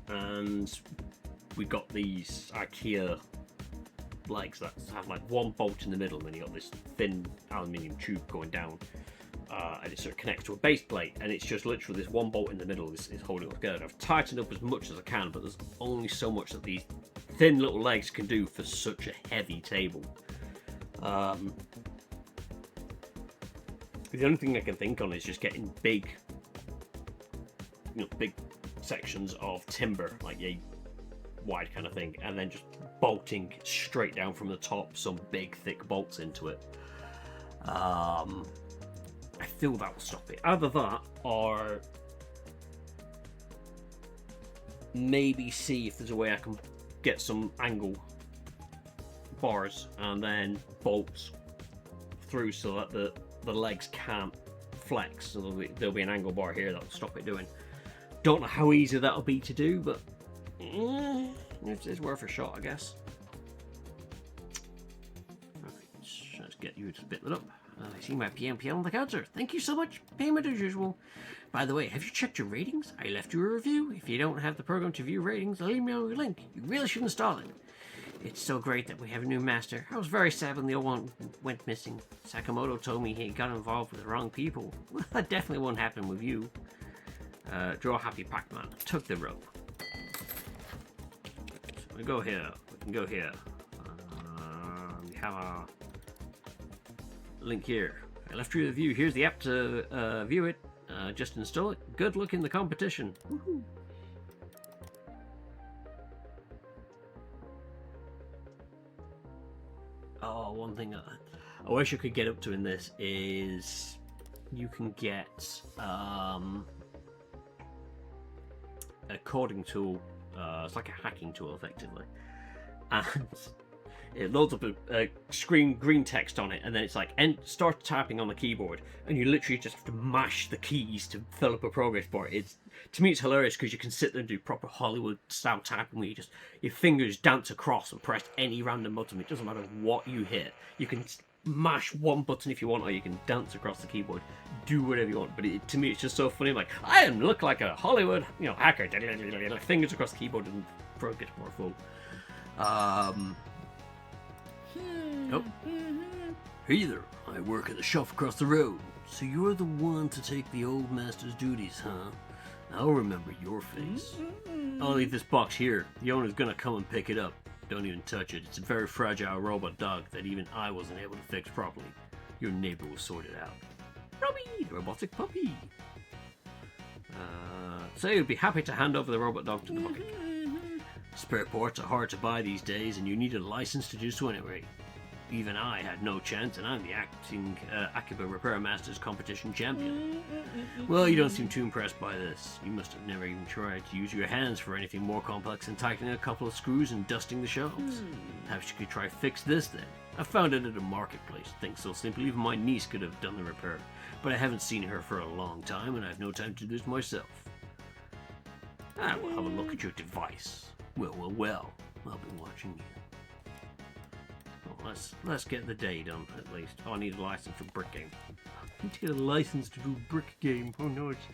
S1: And we got these IKEA legs that have like one bolt in the middle, and then you got this thin aluminium tube going down. and it sort of connects to a base plate, and it's just literally this one bolt in the middle is holding it together. I've tightened up as much as I can, but there's only so much that these thin little legs can do for such a heavy table. The only thing I can think on is just getting big, big sections of timber, like a wide kind of thing, and then just bolting straight down from the top some big thick bolts into it. I feel that will stop it. Either that, or maybe see if there's a way I can get some angle bars and then bolts through so that the legs can't flex. So there'll be an angle bar here that'll stop it doing. Don't know how easy that'll be to do, but it's worth a shot, I guess. Alright, let's get you to spit it up. I see my PMP on the counter. Thank you so much. Payment as usual. By the way, have you checked your ratings? I left you a review. If you don't have the program to view ratings, I'll email you a link. You really should install it. It's so great that we have a new master. I was very sad when the old one went missing. Sakamoto told me he got involved with the wrong people. Well, that definitely won't happen with you. Draw happy Pac-Man. Took the rope. So we go here. We can go here. We have a link here. I left you the view. Here's the app to view it. Just install it. Good luck in the competition. Woohoo. Oh, one thing I wish I could get up to in this is you can get a coding tool. It's like a hacking tool, effectively, and it loads up a screen green text on it, and then it's like start tapping on the keyboard, and you literally just have to mash the keys to fill up a progress bar. To me it's hilarious because you can sit there and do proper Hollywood style tapping where your fingers dance across and press any random button. It doesn't matter what you hit. You can mash one button if you want, or you can dance across the keyboard, do whatever you want. But to me it's just so funny. I'm like, I look like a Hollywood hacker. Fingers across the keyboard and progress bar full. Oh. Hey there, I work at the shop across the road. So you're the one to take the old master's duties, huh? I'll remember your face. I'll leave this box here. The owner's gonna come and pick it up. Don't even touch it. It's a very fragile robot dog that even I wasn't able to fix properly. Your neighbor will sort it out. Robbie, the robotic puppy. So you'd be happy to hand over the robot dog to the bucket. Spare parts are hard to buy these days, and you need a license to do so anyway. Even I had no chance, and I'm the acting Akiba Repair Masters competition champion. Well, you don't seem too impressed by this. You must have never even tried to use your hands for anything more complex than tightening a couple of screws and dusting the shelves. Perhaps you could try fix this then. I found it at a marketplace. Think so simple, even my niece could have done the repair. But I haven't seen her for a long time, and I have no time to do this myself. I will have a look at your device. Well, I'll be watching you. Well, let's get the day done, at least. Oh, I need a license for brick game. I need to get a license to do brick game. Oh no, it's...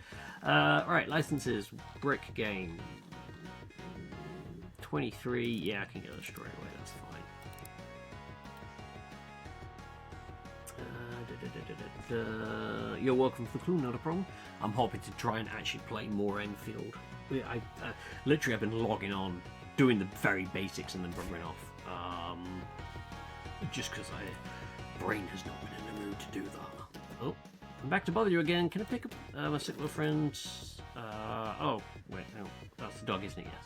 S1: Right, licenses. Brick game. 23. Yeah, I can get it straight away, that's fine. You're welcome for the clue, not a problem. I'm hoping to try and actually play more Enfield. I literally have been logging on, doing the very basics and then buggering off. Just because my brain has not been in the mood to do that. Oh, I'm back to bother you again. Can I pick up my sick little friend? Oh, wait, no, that's the dog, isn't it? Yes.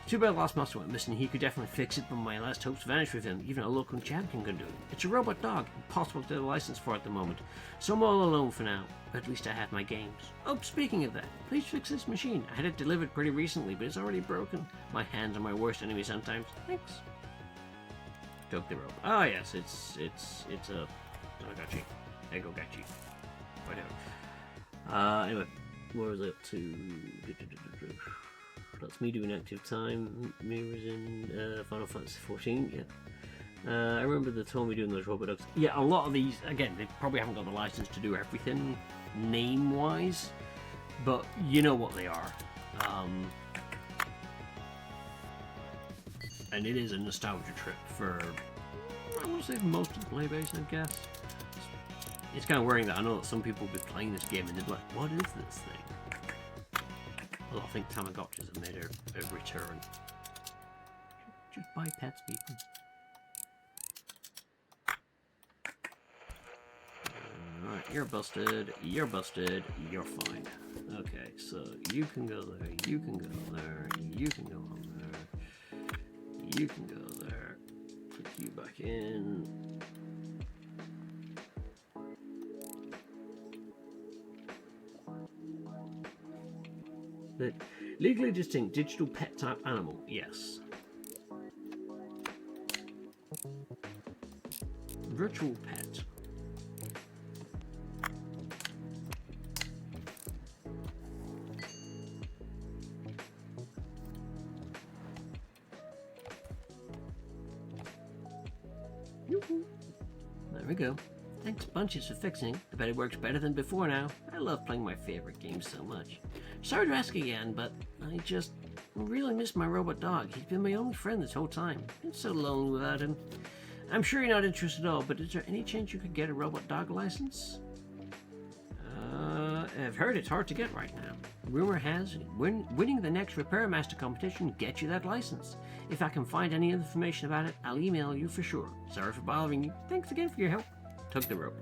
S1: Too bad last master went missing. He could definitely fix it, but my last hopes vanished with him. Even a local champion can do it. It's a robot dog. Impossible to get a license for at the moment. So I'm all alone for now. But at least I have my games. Oh, speaking of that, please fix this machine. I had it delivered pretty recently, but it's already broken. My hands are my worst enemy sometimes. Thanks. Took the rope. Oh yes, it's a Tamagotchi. Egogachi. Whatever. Anyway, what was it to? That's me doing active time. Mirrors in Final Fantasy 14. Yeah. I remember they told me doing those robot dogs. Yeah, a lot of these. Again, they probably haven't got the license to do everything name-wise, but you know what they are. And it is a nostalgia trip for, I want to say, most of the playbase, I guess. It's kind of worrying that I know that some people will be playing this game and they're like, what is this thing? Well, I think Tamagotchis have made a return. Just buy pets, people. Alright, you're busted, you're fine. Okay, so you can go there, you can go there, you can go on there, you can go there, put you back in. The legally distinct digital pet type animal, yes. Virtual pet. There we go. Thanks bunches for fixing. I bet it works better than before now. I love playing my favorite games so much. Sorry to ask again, but I just really miss my robot dog. He's been my only friend this whole time. It's so lonely without him. I'm sure you're not interested at all, but is there any chance you could get a robot dog license? I've heard it's hard to get right now. Rumor has winning the next Repair Master competition gets you that license. If I can find any information about it, I'll email you for sure. Sorry for bothering you. Thanks again for your help. Took the rope.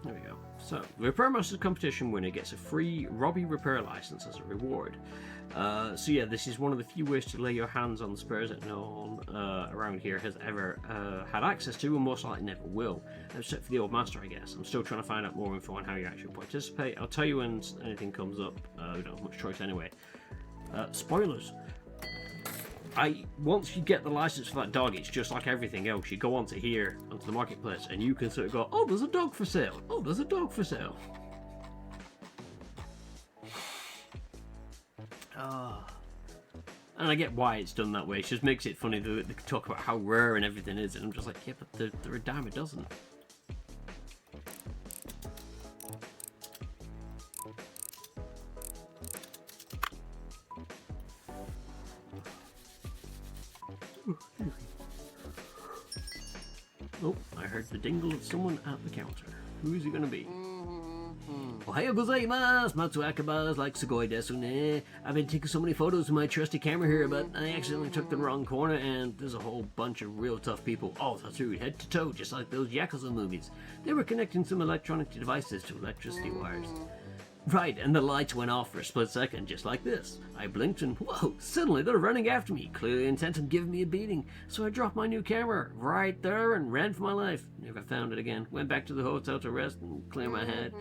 S1: There we go. So, the Repair Masters competition winner gets a free Robbie repair license as a reward. So yeah, this is one of the few ways to lay your hands on the spares that no one around here has ever had access to, and most likely never will, except for the old master, I guess. I'm still trying to find out more info on how you actually participate. I'll tell you when anything comes up. We don't have much choice anyway. Spoilers. Once you get the license for that dog, it's just like everything else. You go onto here, onto the marketplace, and you can sort of go, oh, there's a dog for sale. Oh, there's a dog for sale. And I get why it's done that way. It just makes it funny that they talk about how rare and everything is, and I'm just like, yeah, but they're a dime a dozen. Oh, I heard the dingle of someone at the counter. Who is it going to be? Ohayou gozaimasu, Matsuakaba's like Sugoi desu ne. I've been taking so many photos with my trusty camera here, but I accidentally took the wrong corner and there's a whole bunch of real tough people, all tattooed head to toe, just like those Yakuza movies. They were connecting some electronic devices to electricity wires. Right, and the lights went off for a split second, just like this. I blinked and whoa, suddenly they're running after me, clearly intent on giving me a beating. So I dropped my new camera right there and ran for my life. Never found it again. Went back to the hotel to rest and clear my head.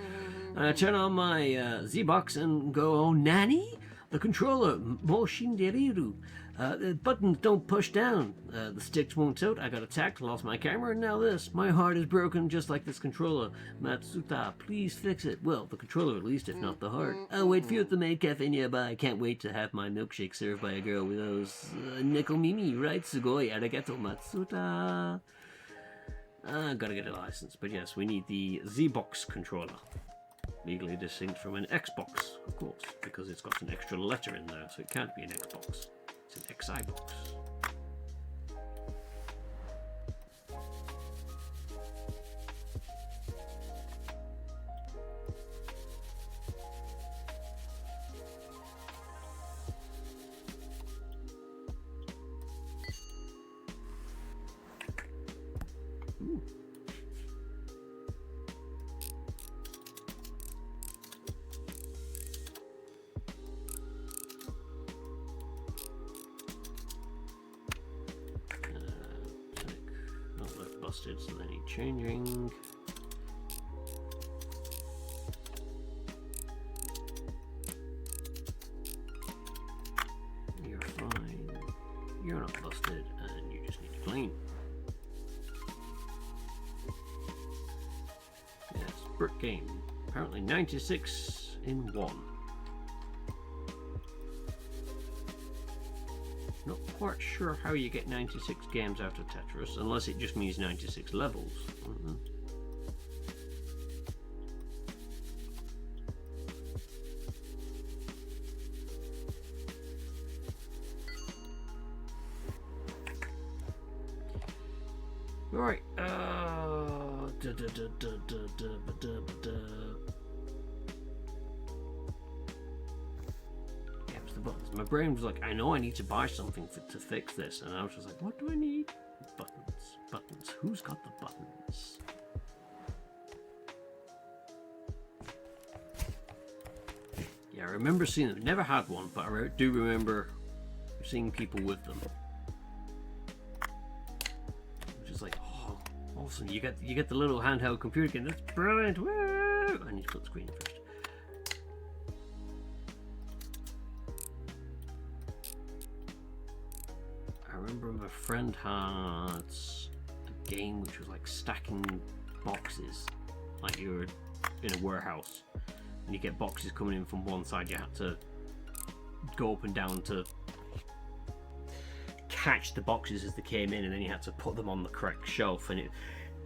S1: I turn on my Z-Box and go, oh, Nani? The controller, mo shinderiru. The buttons don't push down. The sticks won't tilt. I got attacked, lost my camera, and now this. My heart is broken just like this controller. Matsuta, please fix it. Well, the controller at least, if not the heart. I'll wait for you at the maid cafe nearby. Can't wait to have my milkshake served by a girl with those nickel mimi, right? Sugoi arigato, Matsuta. Gotta get a license, but yes, we need the Z-Box controller. Legally distinct from an Xbox, of course, because it's got an extra letter in there, so it can't be an Xbox. It's an XI box. Ooh. Busted, so they need changing. You're fine. You're not busted, and you just need to clean. Yes, Brick Game. Apparently 96 in 1. Not quite sure how you get 96 games out of Tetris, unless it just means 96 levels. Right. Yeah, it was the buttons. My brain was like, I know I need to buy something to fix this, and I was just like, what do I need? Buttons. Buttons. Who's got the buttons? Yeah, I remember seeing them. Never had one, but I do remember seeing people with them. Which is like, oh, awesome! You get the little handheld computer again. That's brilliant! Woo! I need to put the screen in first. I remember my friend had a game which was like stacking boxes, like you were in a warehouse. And you get boxes coming in from one side, you had to go up and down to catch the boxes as they came in, and then you had to put them on the correct shelf, and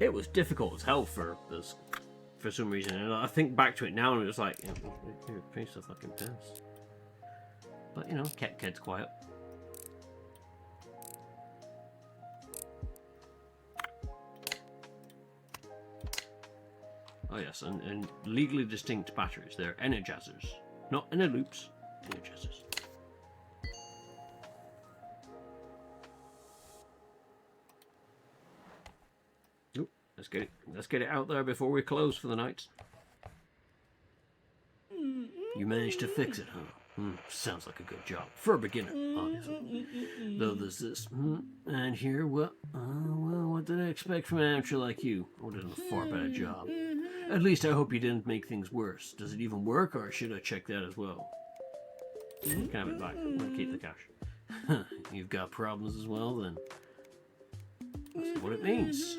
S1: it was difficult as hell for some reason. And I think back to it now, and it was like, it piece of fucking piss. But you know, kept kids quiet. Oh yes, and legally distinct batteries. They're energizers, not inner loops. Energizers. Oop, let's get it out there before we close for the night. You managed to fix it, huh? Sounds like a good job for a beginner, obviously. Though there's this, and here, well, what did I expect from an amateur like you? I would have done a far better job. At least I hope you didn't make things worse. Does it even work, or should I check that as well? Can I have it back? I'm gonna keep the cash. You've got problems as well, then. That's what it means.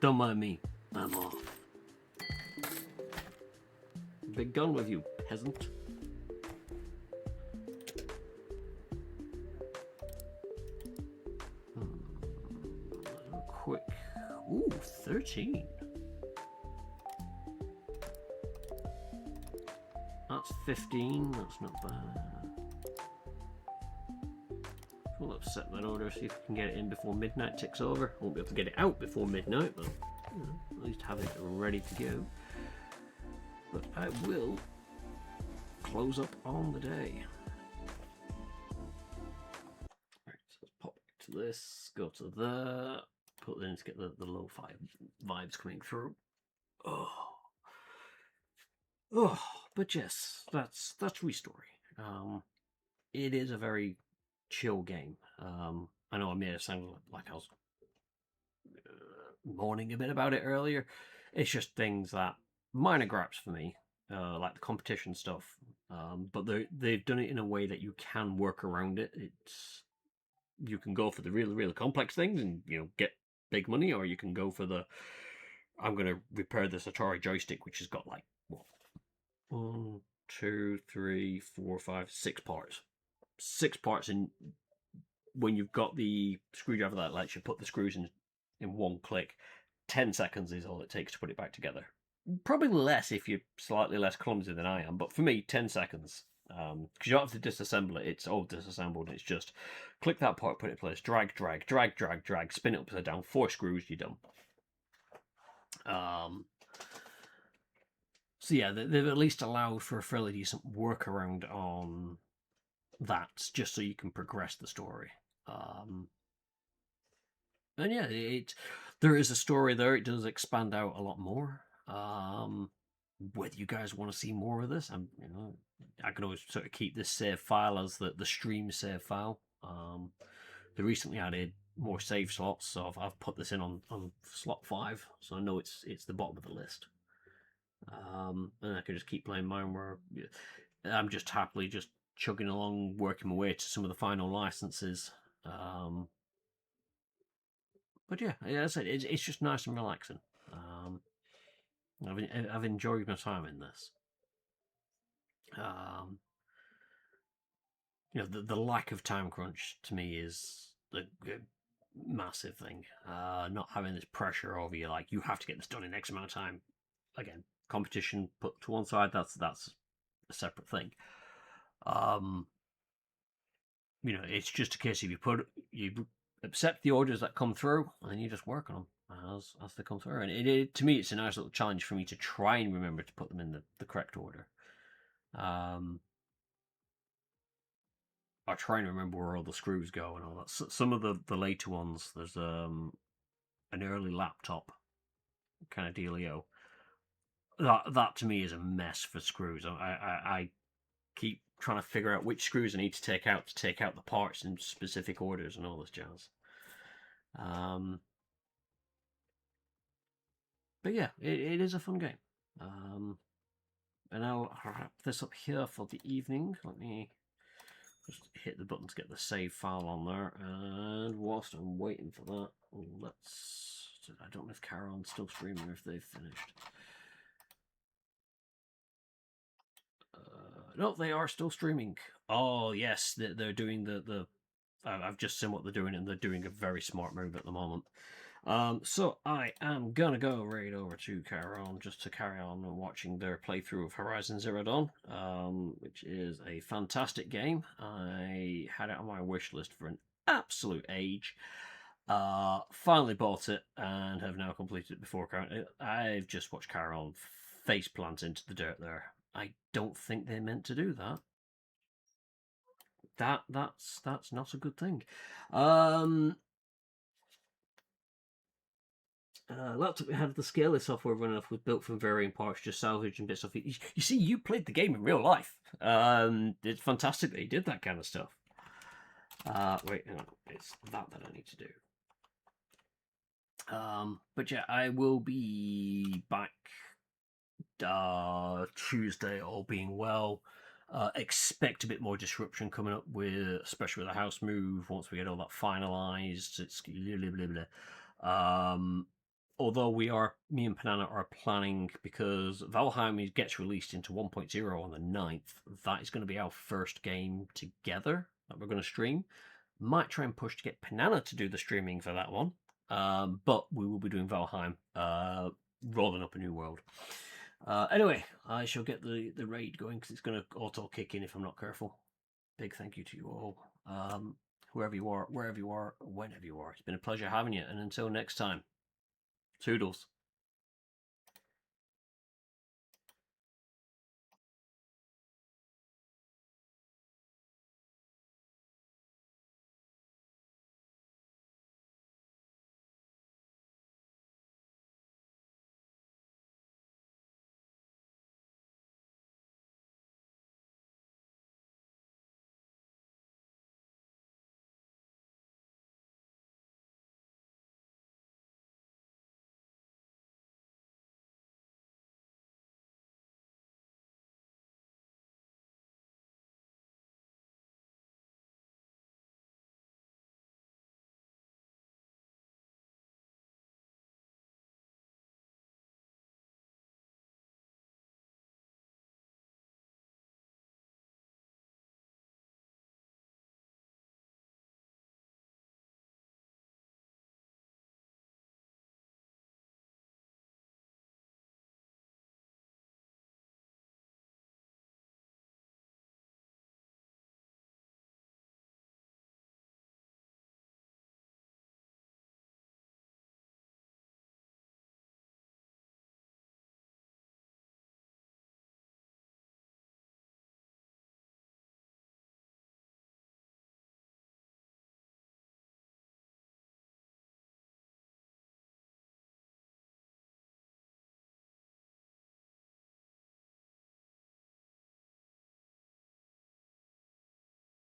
S1: Don't mind me. I'm off. Big gun with you, peasant. Quick. Ooh, 13. That's 15. That's not bad. We'll have to set that order, see if we can get it in before midnight ticks over. Won't be able to get it out before midnight, but you know, at least have it ready to go. But I will close up on the day. Right, so let's pop back to this, go to there, put in to get the lo-fi vibes coming through. Oh, but yes, that's Restory. It is a very chill game. I know I made it sound like I was mourning a bit about it earlier. It's just things that minor gripes for me, like the competition stuff. But they've done it in a way that you can work around it. You can go for the really complex things and get big money, or you can go for the I'm going to repair this Atari joystick, which has got like what 1, 2, 3, 4, 5, 6 parts. 6 parts, and when you've got the screwdriver that lets you put the screws in one click, 10 seconds is all it takes to put it back together. Probably less if you're slightly less clumsy than I am, but for me, 10 seconds. Because you don't have to disassemble it, it's all disassembled. It's just click that part, put it in place, drag, spin it upside down, 4 screws, you're done. So yeah, they've at least allowed for a fairly decent workaround on that, just so you can progress the story. And yeah, there is a story there. It does expand out a lot more. Whether you guys want to see more of this, I can always sort of keep this save file as the stream save file. They recently added more save slots, so I've put this in on slot 5, so I know it's the bottom of the list. And I can just keep playing mine where I'm just happily just chugging along, working my way to some of the final licenses. But yeah, as I said, it's just nice and relaxing. I've enjoyed my time in this. The lack of time crunch to me is a massive thing. Not having this pressure over you, like you have to get this done in X amount of time. Again, competition put to one side, that's a separate thing. It's just a case of you accept the orders that come through, and then you just work on them as they come through. And to me, it's a nice little challenge for me to try and remember to put them in the correct order. I try and remember where all the screws go and all that. So, some of the later ones, there's an early laptop kind of dealio. That to me is a mess for screws. I keep trying to figure out which screws I need to take out the parts in specific orders and all this jazz. But yeah, it is a fun game. And I'll wrap this up here for the evening. Let me just hit the button to get the save file on there. And whilst I'm waiting for that, I don't know if Caron's still streaming or if they've finished. No, they are still streaming. Oh yes, they're doing the. I've just seen what they're doing, and they're doing a very smart move at the moment. So I am gonna go right over to Caron just to carry on watching their playthrough of Horizon Zero Dawn, which is a fantastic game. I had it on my wish list for an absolute age. Finally bought it and have now completed it before Caron. I've just watched Caron face plant into the dirt there. I don't think they meant to do that. That's not a good thing. Laptop had the scaler software running off was built from varying parts, just salvaging bits of it. You see, you played the game in real life. It's fantastic that you did that kind of stuff. Wait, hang on. It's that I need to do. But yeah, I will be back Tuesday, all being well. Expect a bit more disruption coming up especially with the house move. Once we get all that finalised, it's blah, blah, blah. Although me and Panana are planning, because Valheim gets released into 1.0 on the 9th. That is going to be our first game together that we're going to stream. Might try and push to get Panana to do the streaming for that one. But we will be doing Valheim, rolling up a new world. Anyway, I shall get the raid going because it's going to auto kick in if I'm not careful. Big thank you to you all. Wherever you are, wherever you are, whenever you are. It's been a pleasure having you, and until next time, toodles.